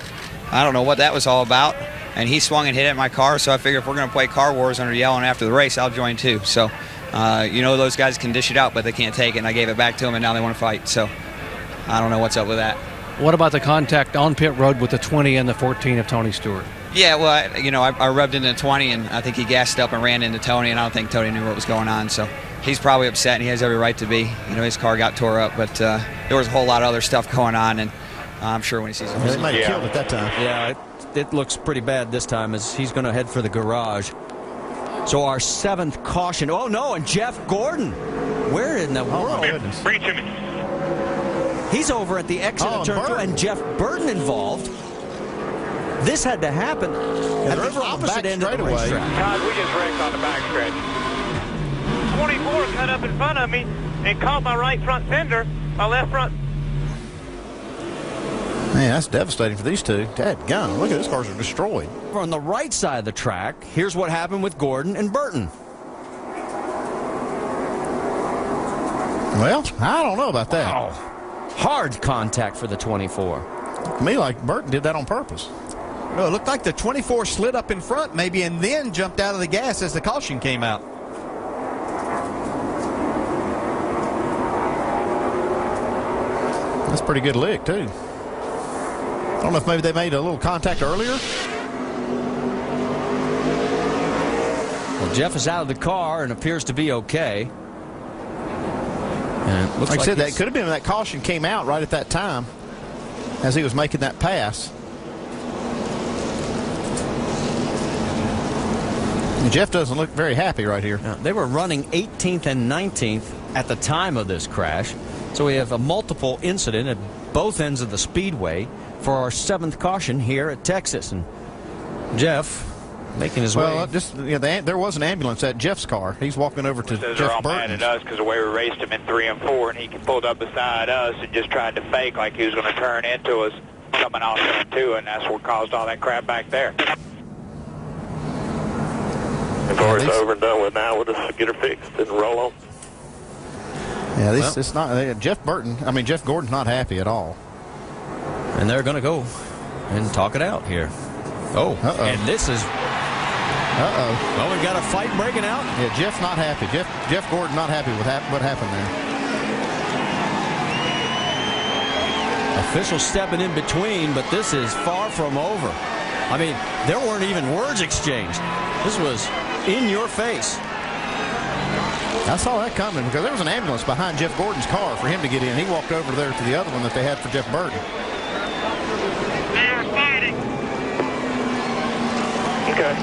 I don't know what that was all about. And he swung and hit at my car, so I figured if we're going to play car wars under yelling after the race, I'll join too. So, you know, those guys can dish it out, but they can't take it, and I gave it back to them, and now they want to fight. So I don't know what's up with that. What about the contact on pit road with the 20 and the 14 of Tony Stewart? Yeah, well, you know, I rubbed into 20, and I think he gassed up and ran into Tony, and I don't think Tony knew what was going on. So he's probably upset, and he has every right to be. You know, his car got tore up, but there was a whole lot of other stuff going on, and I'm sure when he sees him, they might have killed at that time. Yeah, it looks pretty bad this time as he's going to head for the garage. So our 7th caution. Oh, no, and Jeff Gordon. Where in the world? Bring it to me. He's over at the exit of turn 2, and Jeff Burton involved. This had to happen at the opposite end of the racetrack. Todd, we just wrecked on the backstretch. 24 cut up in front of me and caught my right front fender, my left front. Man, that's devastating for these two. Dadgum, look at these cars are destroyed. On the right side of the track, here's what happened with Gordon and Burton. Well, I don't know about that. Wow. Hard contact for the 24. To me, like Burton did that on purpose. No, it looked like the 24 slid up in front maybe and then jumped out of the gas as the caution came out. That's a pretty good lick, too. I don't know if maybe they made a little contact earlier. Well, Jeff is out of the car and appears to be okay. And it looks like I said, he's- that could have been that caution came out right at that time as he was making that pass. And Jeff doesn't look very happy right here. Now, they were running 18th and 19th at the time of this crash. So we have a multiple incident at both ends of the speedway for our 7th caution here at Texas. And Jeff making his way. Well, there was an ambulance at Jeff's car. He's walking over to They're Jeff all mad Burton's. at us because the way we raced him in 3 and 4, and he pulled up beside us and just tried to fake like he was going to turn into us coming off turn 2, and that's what caused all that crap back there. Before it's over and done with now, we'll just get her fixed and roll on. Yeah, it's not. Jeff Gordon's not happy at all. And they're going to go and talk it out here. Oh, and this is. Well, we've got a fight breaking out. Yeah, Jeff's not happy. Jeff Gordon not happy with what happened there. Officials stepping in between, but this is far from over. I mean, there weren't even words exchanged. This was in your face. I saw that coming because there was an ambulance behind Jeff Gordon's car for him to get in. He walked over there to the other one that they had for Jeff Burton. They're fighting. Okay.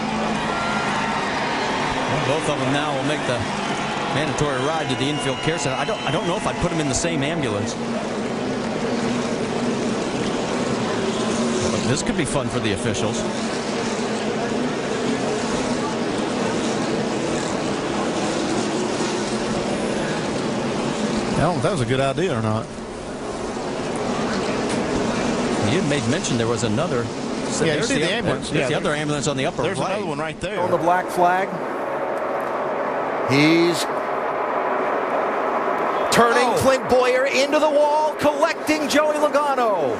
Well, both of them now will make the mandatory ride to the infield care center. I don't know if I'd put them in the same ambulance. But this could be fun for the officials. I don't know if that was a good idea or not. You made mention there was another. So yeah, there's you see the ambulance. There's the other ambulance on the upper There's right. another one right there. On the black flag. He's turning Clint Boyer into the wall, collecting Joey Logano.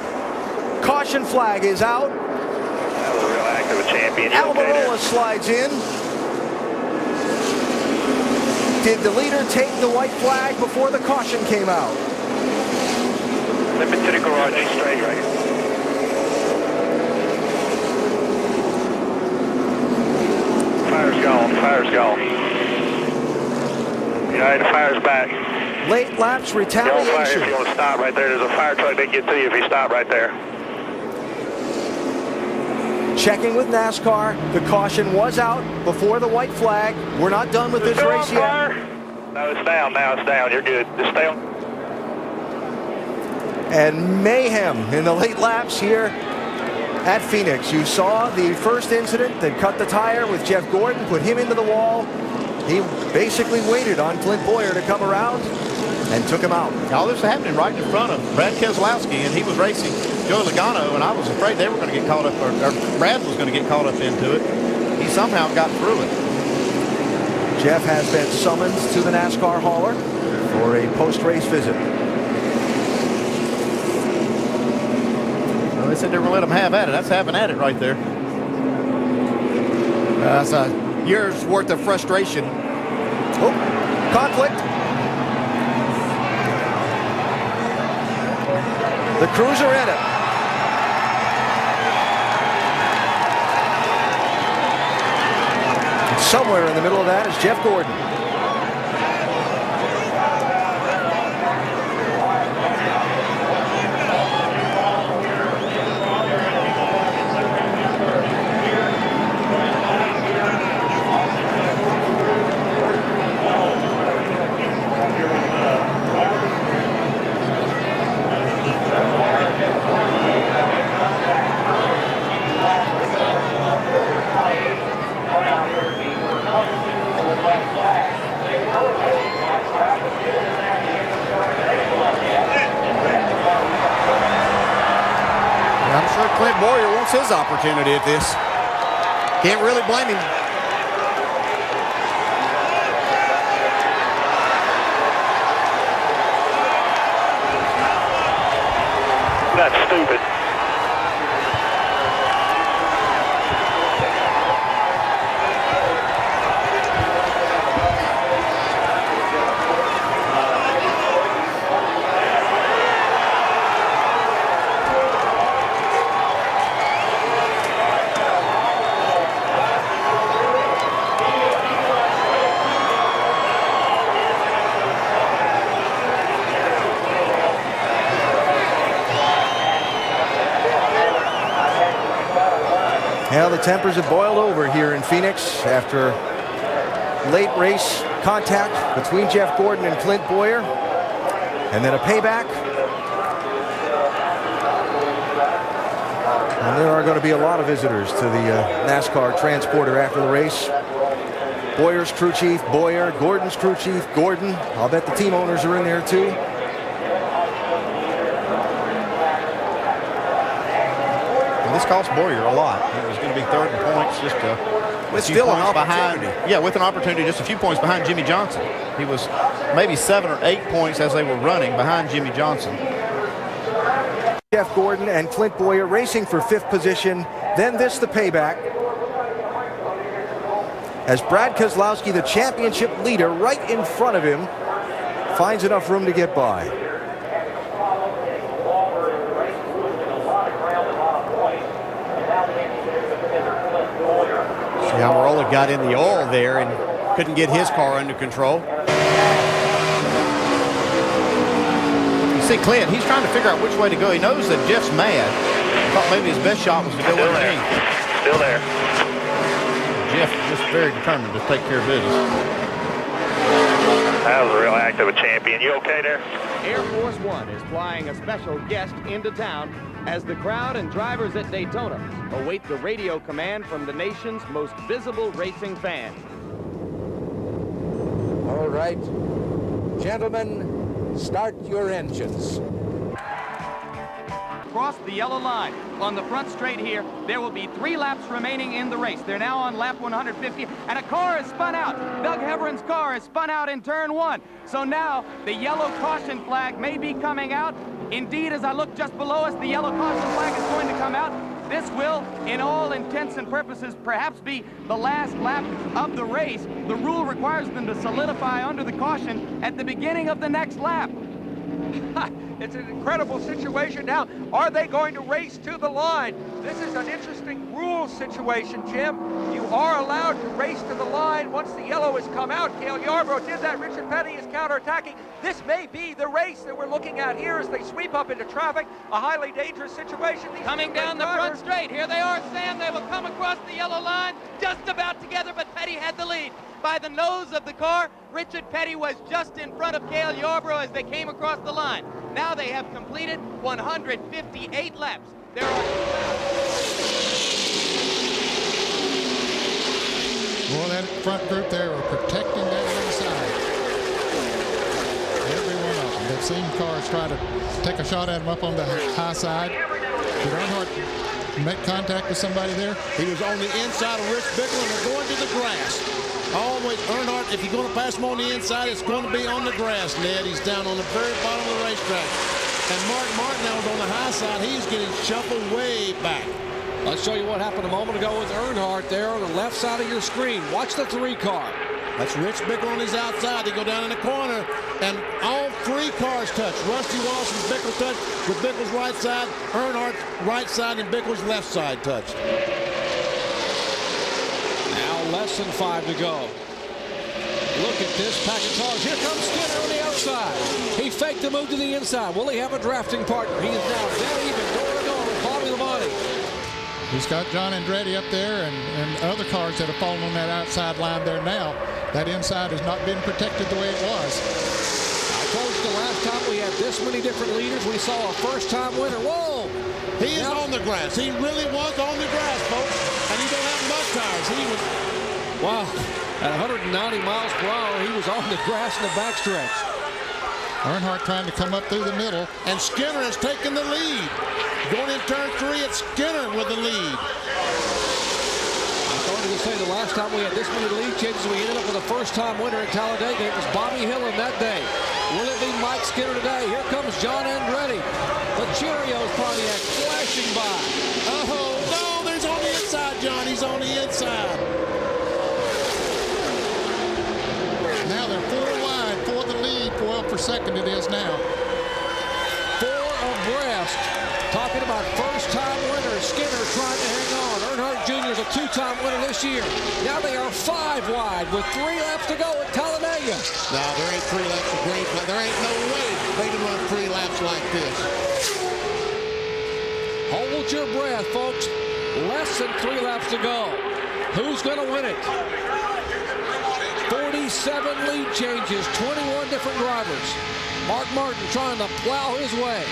Caution flag is out. That was a real act of a champion. Almirola slides in. Did the leader take the white flag before the caution came out? Slip into the garage, straight right here. Fire's gone, fire's gone. Yeah, the fire's back. Late lapse retaliation. Fire, if you want to stop right there, there's a fire truck that get to you if you stop right there. Checking with NASCAR, the caution was out before the white flag. We're not done with this race yet. No, it's down now, it's down. You're good. Just stay on. And mayhem in the late laps here at Phoenix. You saw the first incident that cut the tire with Jeff Gordon, put him into the wall. He basically waited on Clint Boyer to come around and took him out. All this was happening right in front of Brad Keselowski, and he was racing Joey Logano, and I was afraid they were going to get caught up, or Brad was going to get caught up into it. He somehow got through it. Jeff has been summoned to the NASCAR hauler for a post-race visit. Well, they said they were going to let him have at it. That's having at it right there. That's a year's worth of frustration. Oh, conflict. The crews are in it. Somewhere in the middle of that is Jeff Gordon. I'm sure Clint Boyer wants his opportunity at this. Can't really blame him. That's stupid. Well, the tempers have boiled over here in Phoenix after late race contact between Jeff Gordon and Clint Boyer, and then a payback. And there are going to be a lot of visitors to the NASCAR transporter after the race. Boyer's crew chief, Boyer. Gordon's crew chief, Gordon. I'll bet the team owners are in there too. And this cost Boyer a lot. It was going to be third in points, just with still an opportunity. Yeah, with an opportunity, just a few points behind Jimmy Johnson. He was maybe 7 or 8 points as they were running behind Jimmy Johnson. Jeff Gordon and Clint Boyer racing for 5th position. Then this, the payback, as Brad Keselowski, the championship leader, right in front of him, finds enough room to get by. Almirola got in the oil there and couldn't get his car under control. You see Clint, he's trying to figure out which way to go. He knows that Jeff's mad. I thought maybe his best shot was to go underneath. Still there. Jeff just very determined to take care of business. That was a real act of a champion. You okay there? Air Force One is flying a special guest into town as the crowd and drivers at Daytona await the radio command from the nation's most visible racing fan. All right, gentlemen, start your engines. Across the yellow line on the front straight here, there will be 3 laps remaining in the race. They're now on lap 150, and a car is spun out. Doug Heveren's car is spun out in turn 1. So now the yellow caution flag may be coming out. Indeed, as I look just below us, the yellow caution flag is going to come out. This will, in all intents and purposes, perhaps be the last lap of the race. The rule requires them to solidify under the caution at the beginning of the next lap. It's an incredible situation. Now, are they going to race to the line? This is an interesting rule situation, Jim. You are allowed to race to the line once the yellow has come out. Cale Yarborough did that. Richard Petty is counterattacking. This may be the race that we're looking at here as they sweep up into traffic. A highly dangerous situation. Coming down the front straight. Here they are, Sam. They will come across the yellow line just about together, but Petty had the lead. By the nose of the car, Richard Petty was just in front of Cale Yarborough as they came across the line. Now they have completed 158 laps. There are... Well, that front group there are protecting that inside. Every one of them. They've seen cars try to take a shot at them up on the high side. Did Earnhardt make contact with somebody there? He was on the inside of Rich Bickle, and they're going to the grass. Always, Earnhardt, if you're going to pass him on the inside, it's going to be on the grass, Ned. He's down on the very bottom of the racetrack. And Mark Martin now is on the high side. He's getting shuffled way back. Let's show you what happened a moment ago with Earnhardt there on the left side of your screen. Watch the 3 car. That's Rich Bickle on his outside. They go down in the corner, and all 3 cars touch. Rusty Wallace and Bickle touch with Bickle's right side, Earnhardt's right side, and Bickle's left side touched. Less than 5 to go. Look at this pack of cars. Here comes Skinner on the outside. He faked the move to the inside. Will he have a drafting partner? He is now dead even door to door with Bobby Labonte. He's got John Andretti up there and other cars that have fallen on that outside line there now. That inside has not been protected the way it was. I told you the last time we had this many different leaders, we saw a first-time winner. Whoa! He is on the grass. He really was on the grass, folks. And he don't have mud tires. He was... Wow, at 190 miles per hour, he was on the grass in the backstretch. Earnhardt trying to come up through the middle. And Skinner has taken the lead. Going in turn 3, it's Skinner with the lead. I started to say the last time we had this many lead changes, we ended up with a first-time winner at Talladega. It was Bobby Hillin that day. Will it be Mike Skinner today? Here comes John Andretti. The Cheerios Pontiac flashing by. Oh, no, there's on the inside, John. He's on the inside. Now they're 4 wide for the lead. 12 per second it is now. 4 abreast. Talking about first-time winners. Skinner trying to hang on. Earnhardt Jr. is a 2-time winner this year. Now they are 5 wide with 3 laps to go at Talladega. No, there ain't 3 laps of green. There ain't no way they can run 3 laps like this. Hold your breath, folks. Less than 3 laps to go. Who's going to win it? 47 lead changes, 21 different drivers. Mark Martin trying to plow his way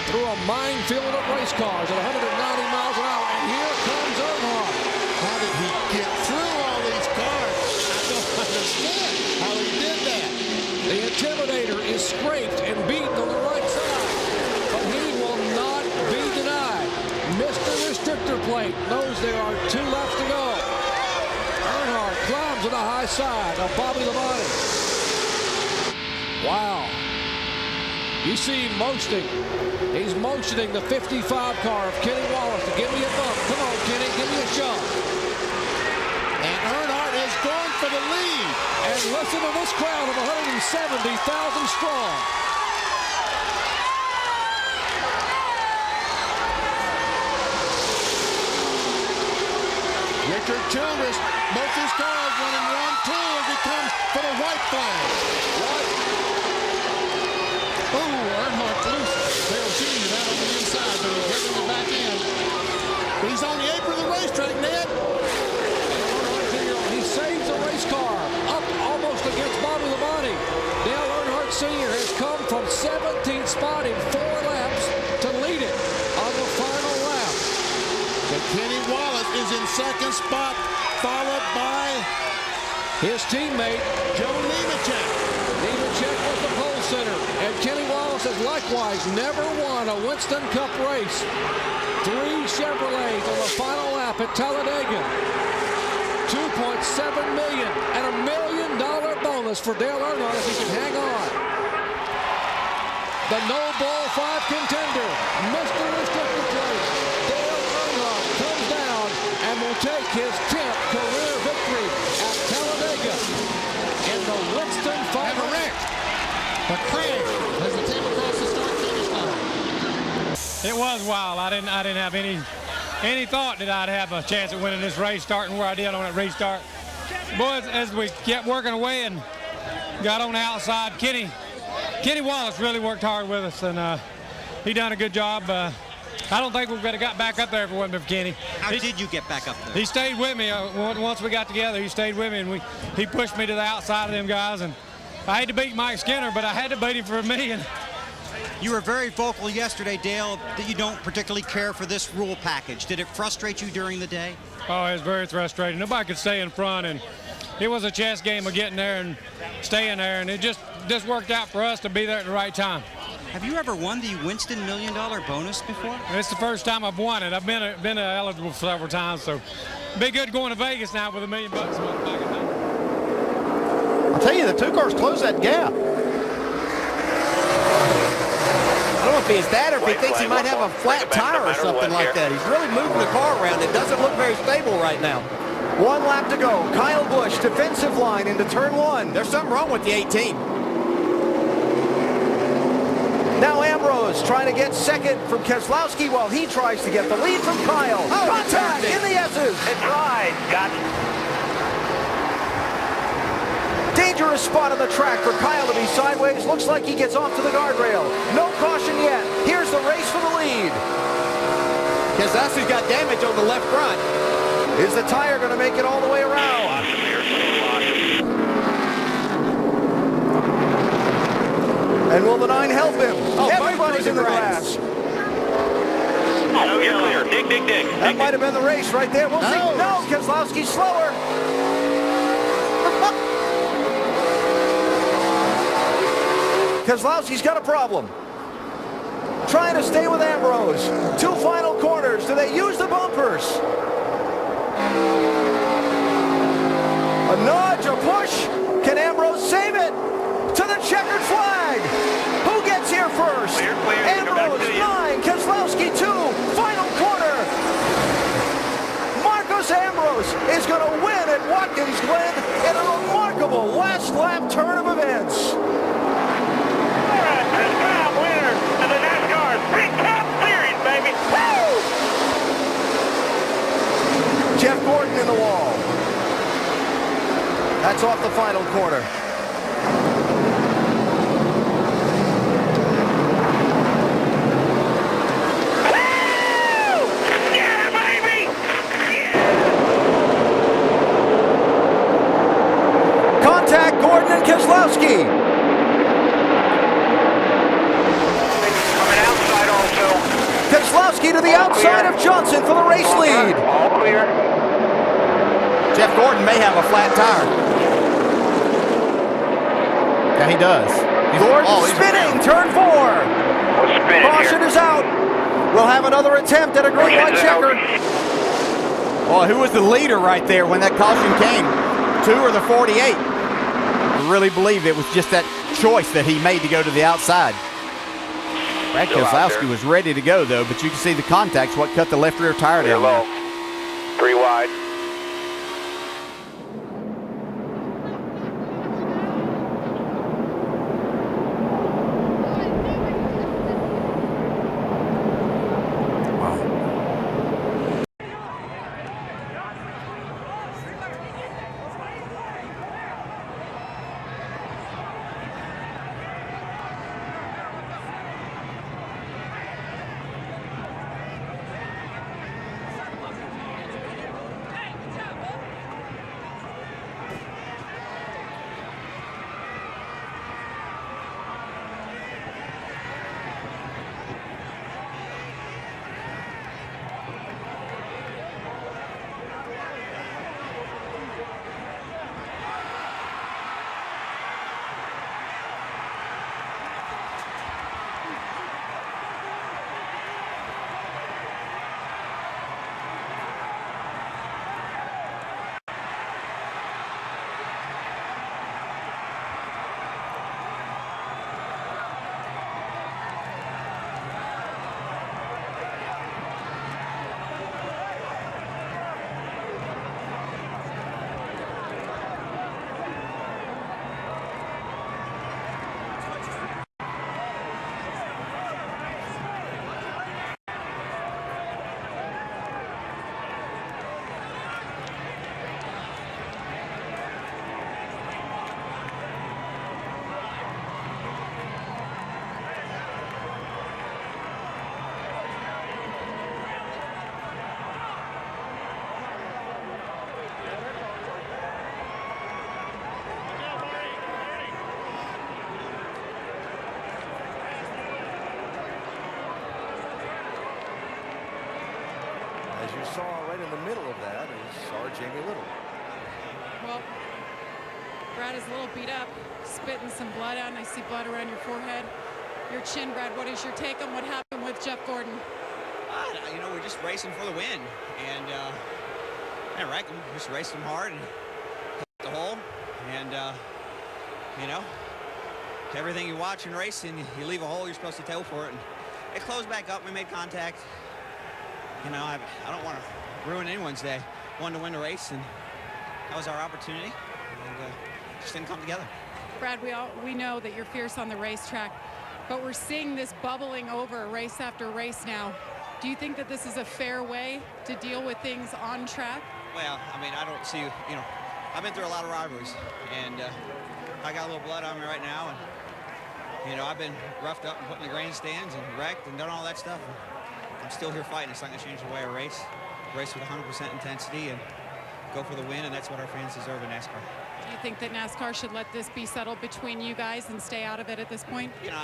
through a minefield of race cars at 190 miles an hour. And here comes Earnhardt. How did he get through all these cars? I don't understand how he did that. The Intimidator is scraped and beaten on the right side, but he will not be denied. Mr. Restrictor Plate knows there are 2 laps to go. Earnhardt climbs to the high side of Bobby Labonte. Wow. You see him motioning. He's motioning the 55 car of Kenny Wallace to give me a bump. Come on, Kenny, give me a shot. And Earnhardt is going for the lead. And listen to this crowd of 170,000 strong. Richard Childress, both his cars running 1-2 as he comes for the white flag. Oh, Earnhardt loose. Dale Jr. out on the inside, but he's working the back end. But he's on the apron of the racetrack, Ned. He saves the race car up almost against Bobby Labonte. Dale Earnhardt Sr. has come from 17th spot in 4 laps to lead it on the final lap. But Kenny Wallace is in 2nd spot, followed by his teammate, Joe Nemechek. Nemechek was the pole sitter, and Kenny Wallace has likewise never won a Winston Cup race. 3 Chevrolets on the final lap at Talladega. $2.7 million and $1 million bonus for Dale Earnhardt if he can hang on. The No Bull 5 contender, Mr. Restrictor Plate, Dale Earnhardt comes down and will take his 10th career victory at Talladega in the Winston 500. The crash as the team across the start-finish line. It was wild. I didn't have any thought that I'd have a chance at winning this race, starting where I did on that restart. Boys, as we kept working away and got on the outside, Kenny Wallace really worked hard with us, and he done a good job. I don't think we would have got back up there if it wasn't for Kenny. How did you get back up there? He stayed with me. Once we got together, he stayed with me, and he pushed me to the outside of them guys. And I had to beat Mike Skinner, but I had to beat him for me. And you were very vocal yesterday, Dale, that you don't particularly care for this rule package. Did it frustrate you during the day? Oh, it was very frustrating. Nobody could stay in front, and it was a chess game of getting there and staying there, and it just worked out for us to be there at the right time. Have you ever won the Winston $1 million bonus before? It's the first time I've won it. I've been eligible several times, so it'd be good going to Vegas now with $1 million in my pocket. I'll tell you, the 2 cars closed that gap. I don't know if it's that or if he thinks he might have a flat tire or something like that. He's really moving the car around. It doesn't look very stable right now. 1 lap to go. Kyle Busch, defensive line into turn 1. There's something wrong with the 18. Now Ambrose trying to get second from Keselowski while he tries to get the lead from Kyle. Contact in the S's. It's right. Got it. Dangerous spot on the track for Kyle to be sideways. Looks like he gets off to the guardrail. No caution yet. Here's the race for the lead. Keselowski's got damage on the left front. Is the tire going to make it all the way around? And will the 9 help him? Oh, everybody's in the grass. Oh, you're clear. Dig. That might have been the race right there. We'll see. No, Keselowski's slower. Keselowski's got a problem. Trying to stay with Ambrose. 2 final corners. Do they use the bumpers? A nudge, a push. Can Ambrose save it? To the checkered flag. Who gets here first? Clear. Ambrose 9, Keselowski 2. Final corner. Marcos Ambrose is going to win at Watkins Glen in a remarkable last lap turn of events. All right, first time winner of the NASCAR Sprint Cup Series, baby. Woo! Jeff Gordon in the wall. That's off the final corner. Woo! Yeah, baby! Penske to the outside of Johnson for the race lead. All clear. Jeff Gordon may have a flat tire. Yeah, he does. Gordon spinning, turn 4. Caution is out. We'll have another attempt at a green light checker. Well, who was the leader right there when that caution came? 2 or the 48? I really believe it was just that choice that he made to go to the outside. Brad Keselowski was ready to go, though, but you can see the contact's what cut the left rear tire down there. 3 wide. As you saw right in the middle of that is our Jamie Little. Well, Brad is a little beat up, spitting some blood out, and I see blood around your forehead. Your chin, Brad, what is your take on what happened with Jeff Gordon? You know, we're just racing for the win, and I reckon we just raced him hard and hit the hole, and you know, everything you watch in racing, you leave a hole, you're supposed to tow for it, and it closed back up. We made contact. You know, I don't want to ruin anyone's day. Wanted to win the race, and that was our opportunity, and just didn't come together. Brad, we know that you're fierce on the racetrack, but we're seeing this bubbling over race after race now. Do you think that this is a fair way to deal with things on track? Well, I mean, I don't see, you know, I've been through a lot of rivalries, and I got a little blood on me right now, and, you know, I've been roughed up and put in the grandstands and wrecked and done all that stuff. And I'm still here fighting. It's not going to change the way I race. Race with 100% intensity and go for the win, and that's what our fans deserve in NASCAR. Do you think that NASCAR should let this be settled between you guys and stay out of it at this point? You know,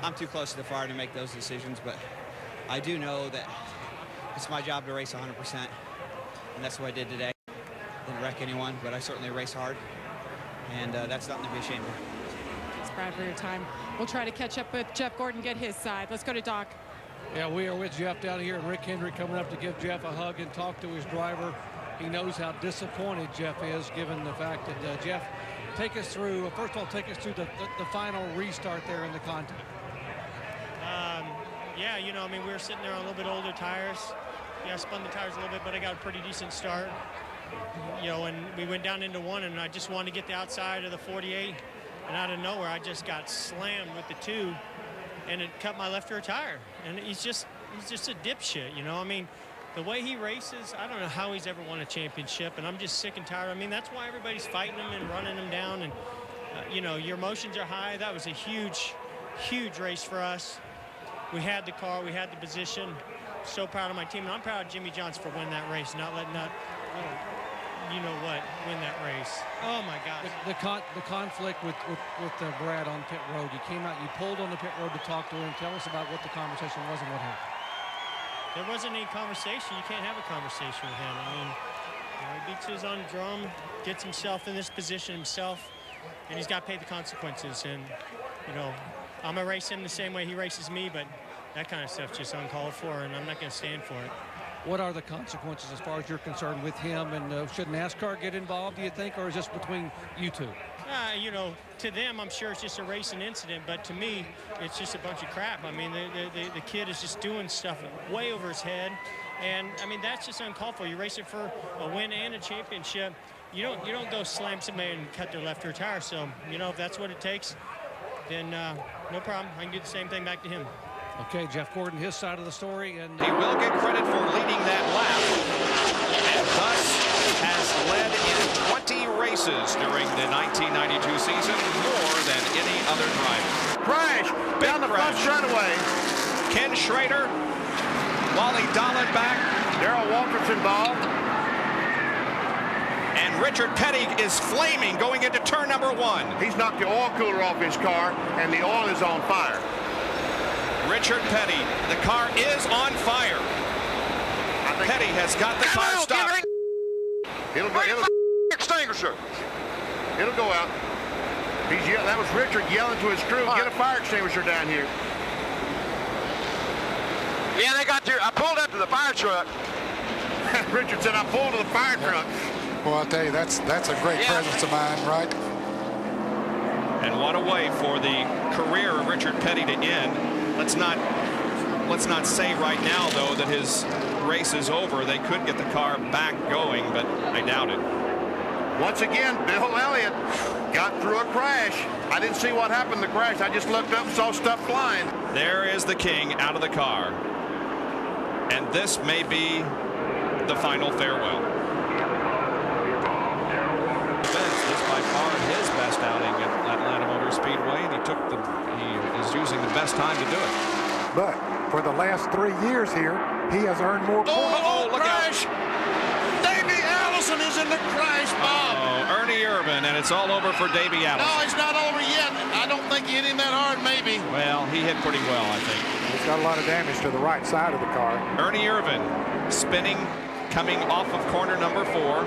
I'm too close to the fire to make those decisions, but I do know that it's my job to race 100%, and that's what I did today. Didn't wreck anyone, but I certainly race hard, and that's nothing to be ashamed of. Thanks, Brad, for your time. We'll try to catch up with Jeff Gordon, get his side. Let's go to Doc. Yeah, we are with Jeff down here, and Rick Hendry coming up to give Jeff a hug and talk to his driver. He knows how disappointed Jeff is, given the fact that Jeff, take us through, first of all, take us through the final restart there in the contact. Yeah, you know, I mean, we were sitting there on a little bit older tires. Yeah, I spun the tires a little bit, but I got a pretty decent start. You know, and we went down into one, and I just wanted to get the outside of the 48, and out of nowhere, I just got slammed with the 2, and it cut my left rear tire. And he's just a dipshit, you know. I mean, the way he races, I don't know how he's ever won a championship, and I'm just sick and tired. I mean, that's why everybody's fighting him and running him down, and you know, your emotions are high. That was a huge, huge race for us. We had the car, we had the position. So proud of my team, and I'm proud of Jimmy Johnson for winning that race, not letting that, you know what, win that race. Oh my gosh. The conflict with Brad on pit road. You came out, you pulled on the pit road to talk to him. Tell us about what the conversation was and what happened. there wasn't any conversation. You can't have a conversation with him. I mean, he beats his own drum, gets himself in this position himself, and he's got to pay the consequences. And, I'm going to race him the same way he races me, but that kind of stuff's just uncalled for, and I'm not going to stand for it. What are the consequences as far as you're concerned with him? And should NASCAR get involved, do you think, or is this between you two? To them, I'm sure it's just a racing incident, but to me, it's just a bunch of crap. I mean, the kid is just doing stuff way over his head, and I mean, that's just uncalled for. You're racing for a win and a championship. You don't go slam somebody and cut their left rear tire. So, if that's what it takes, then no problem. I can do the same thing back to him. Okay, Jeff Gordon, his side of the story, and he will get credit for leading that lap, and thus has led in 20 races during the 1992 season, more than any other driver. Crash down the front straightaway. Ken Schrader, Wally Dallenbach, Darrell Waltrip's involved. And Richard Petty is flaming going into turn number 1. He's knocked the oil cooler off his car, and the oil is on fire. Richard Petty, the car is on fire. Petty has got the car stopped. It'll extinguisher. It'll go out. That was Richard yelling to his crew, get a fire extinguisher down here. Yeah, they got I pulled up to the fire truck. Richard said, I pulled to the fire truck. Well, I'll tell you, that's a great presence of mind, right? And what a way for the career of Richard Petty to end. Let's not say right now, though, that his race is over. They could get the car back going, but I doubt it. Once again, Bill Elliott got through a crash. I didn't see what happened in the crash. I just looked up and saw stuff flying. There is the king out of the car. And this may be the final farewell. This is by far his best outing at Atlanta Motor Speedway, and he is using the best time to do it. But for the last 3 years here, he has earned more points. Look crash! Davey Allison is in the crash, Bob. Ernie Irvin, and it's all over for Davey Allison. No, it's not over yet. I don't think he hit him that hard, maybe. Well, he hit pretty well, I think. He's got a lot of damage to the right side of the car. Ernie Irvin spinning, coming off of corner number 4.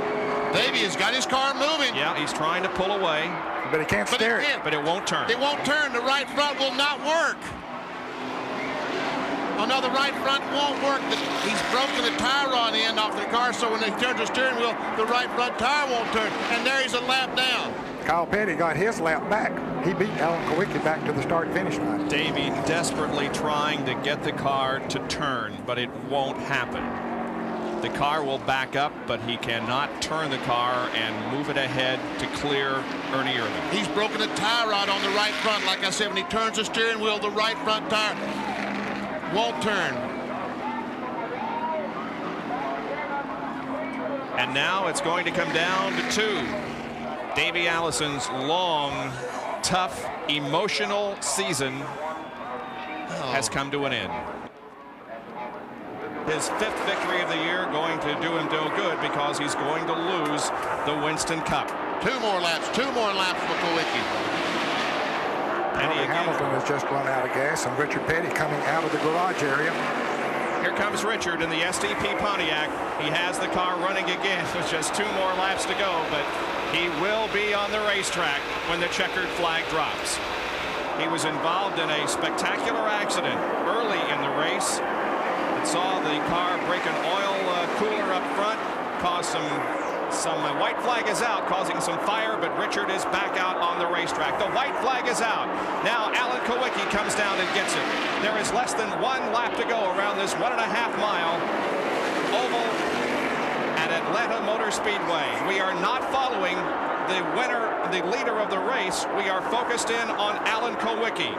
Davey has got his car moving. Yeah, he's trying to pull away. But he can't steer it. But it won't turn. It won't turn. The right front will not work. Oh, no, the right front won't work. He's broken the tire rod end off the car, so when he turns the steering wheel, the right front tire won't turn. And there he's a lap down. Kyle Petty got his lap back. He beat Alan Kowicki back to the start-finish line. Davey desperately trying to get the car to turn, but it won't happen. The car will back up, but he cannot turn the car and move it ahead to clear Ernie Irvin. He's broken the tire rod on the right front. Like I said, when he turns the steering wheel, the right front tire won't turn. And now it's going to come down to 2. Davey Allison's long, tough, emotional season has come to an end. His 5th victory of the year going to do him no good because he's going to lose the Winston Cup. 2 more laps for Kowicki. Hamilton has just run out of gas, and Richard Petty coming out of the garage area. Here comes Richard in the STP Pontiac. He has the car running again with just 2 more laps to go, but he will be on the racetrack when the checkered flag drops. He was involved in a spectacular accident early in the race. Saw the car break an oil cooler up front, caused some white flag is out, causing some fire, but Richard is back out on the racetrack. The white flag is out. Now Alan Kowicki comes down and gets it. There is less than 1 lap to go around this 1.5-mile oval at Atlanta Motor Speedway. We are not following the winner, the leader of the race. We are focused in on Alan Kowicki,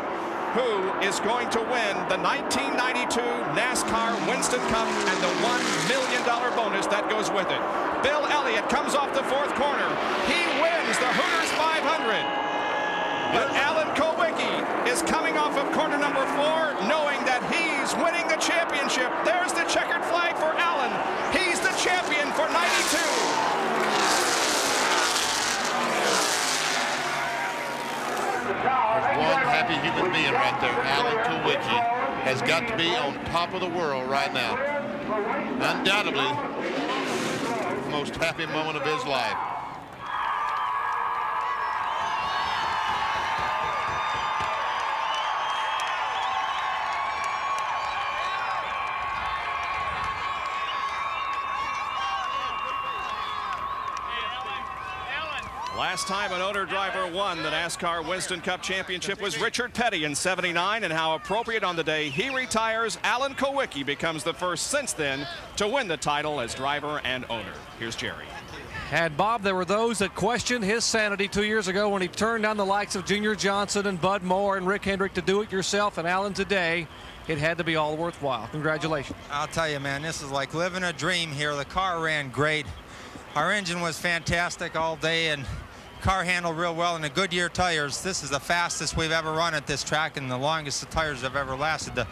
who is going to win the 1992 NASCAR Winston Cup and the $1 million bonus that goes with it. Bill Elliott comes off the 4th corner. He wins the Hooters 500. But Alan Kowicki is coming off of corner number 4, knowing that he's winning the championship. There's the checkered flag for Alan. He's the champion for 92. There's one happy human being right there. Alan Kowicki has got to be on top of the world right now. Undoubtedly, the most happy moment of his life. Last time an owner driver won the NASCAR Winston Cup Championship was Richard Petty in '79, and how appropriate on the day he retires, Alan Kulwicki becomes the first since then to win the title as driver and owner. Here's Jerry. And Bob, there were those that questioned his sanity 2 years ago when he turned down the likes of Junior Johnson and Bud Moore and Rick Hendrick to do it yourself, and Alan today, it had to be all worthwhile. Congratulations. I'll tell you, man, this is like living a dream here. The car ran great. Our engine was fantastic all day, and car handled real well. And the Goodyear tires, this is the fastest we've ever run at this track and the longest the tires have ever lasted. The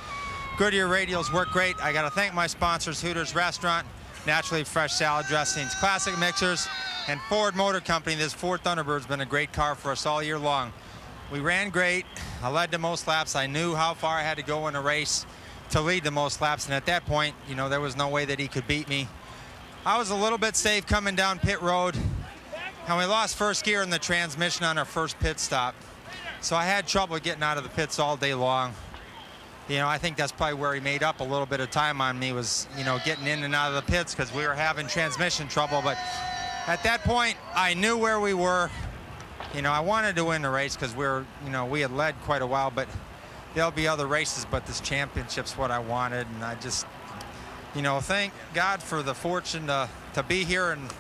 Goodyear radials work great. I got to thank my sponsors, Hooters Restaurant, Naturally Fresh Salad Dressings, Classic Mixers, and Ford Motor Company. This Ford Thunderbird's been a great car for us all year long. We ran great. I led the most laps. I knew how far I had to go in a race to lead the most laps, and at that point, you know, there was no way that he could beat me. I was a little bit safe coming down pit road, and we lost first gear in the transmission on our first pit stop. So I had trouble getting out of the pits all day long. You know, I think that's probably where he made up a little bit of time on me, was, you know, getting in and out of the pits because we were having transmission trouble. But at that point, I knew where we were. You know, I wanted to win the race because we had led quite a while, but there'll be other races, but this championship's what I wanted. And I just, you know, thank God for the fortune to be here and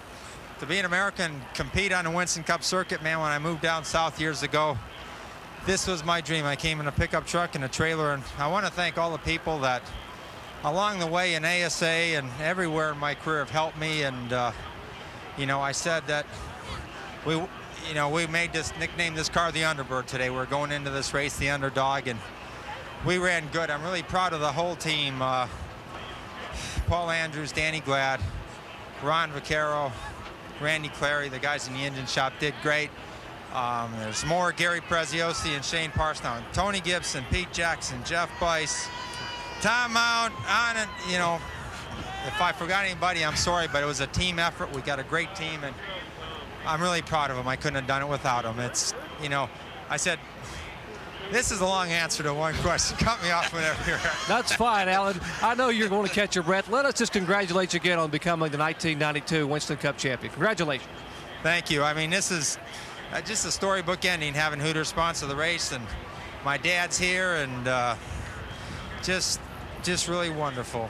to be an American and compete on the Winston Cup circuit. Man, when I moved down south years ago, this was my dream. I came in a pickup truck and a trailer, and I want to thank all the people that along the way in ASA and everywhere in my career have helped me. And you know, I said that we nicknamed this car the Underbird today. We're going into this race the underdog, and we ran good. I'm really proud of the whole team. Paul Andrews, Danny Glad, Ron Vaccaro, Randy Clary, the guys in the engine shop did great. There's more, Gary Preziosi and Shane Parsnow, Tony Gibson, Pete Jackson, Jeff Bice, Tom Mount, on and, you know, if I forgot anybody, I'm sorry, but it was a team effort. We got a great team, and I'm really proud of them. I couldn't have done it without them. It's, you know, I said, this is a long answer to one question. Cut me off whenever you're ready. That's fine, Alan. I know you're going to catch your breath. Let us just congratulate you again on becoming the 1992 Winston Cup champion. Congratulations. Thank you. I mean, this is just a storybook ending, having Hooters sponsor the race, and my dad's here, and just really wonderful.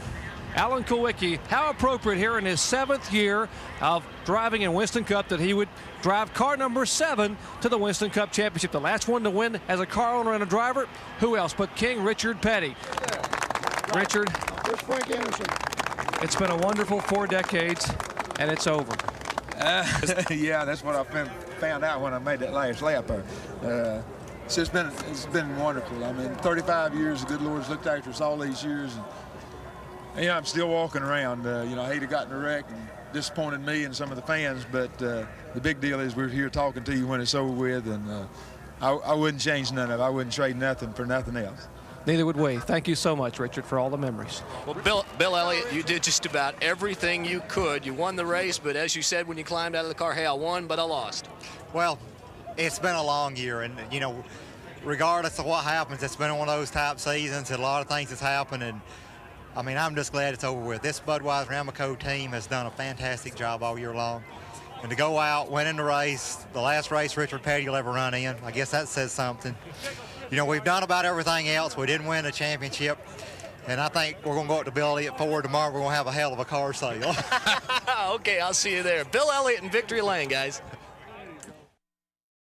Alan Kulwicki, how appropriate here in his 7th year of driving in Winston Cup that he would drive car number 7 to the Winston Cup Championship. The last one to win as a car owner and a driver. Who else but King Richard Petty? Richard, Frank Anderson. It's been a wonderful 4 decades, and it's over. Yeah, that's what I found out when I made that last lap there. So it's been wonderful. I mean, 35 years, the good Lord's looked after us all these years. And, yeah, I'm still walking around. You know, I hate to got in a wreck and disappointed me and some of the fans, but the big deal is we're here talking to you when it's over with, and I wouldn't change none of it. I wouldn't trade nothing for nothing else. Neither would we. Thank you so much, Richard, for all the memories. Well, Bill Elliott, you did just about everything you could. You won the race, but as you said when you climbed out of the car, hey, I won, but I lost. Well, it's been a long year, and, you know, regardless of what happens, it's been one of those type seasons, and a lot of things has happened, and I mean, I'm just glad it's over with. This Budweiser Amoco team has done a fantastic job all year long. And to go out, winning the race, the last race Richard Petty will ever run in, I guess that says something. You know, we've done about everything else. We didn't win a championship. And I think we're going to go up to Bill Elliott Ford tomorrow. We're going to have a hell of a car sale. Okay, I'll see you there. Bill Elliott in Victory Lane, guys.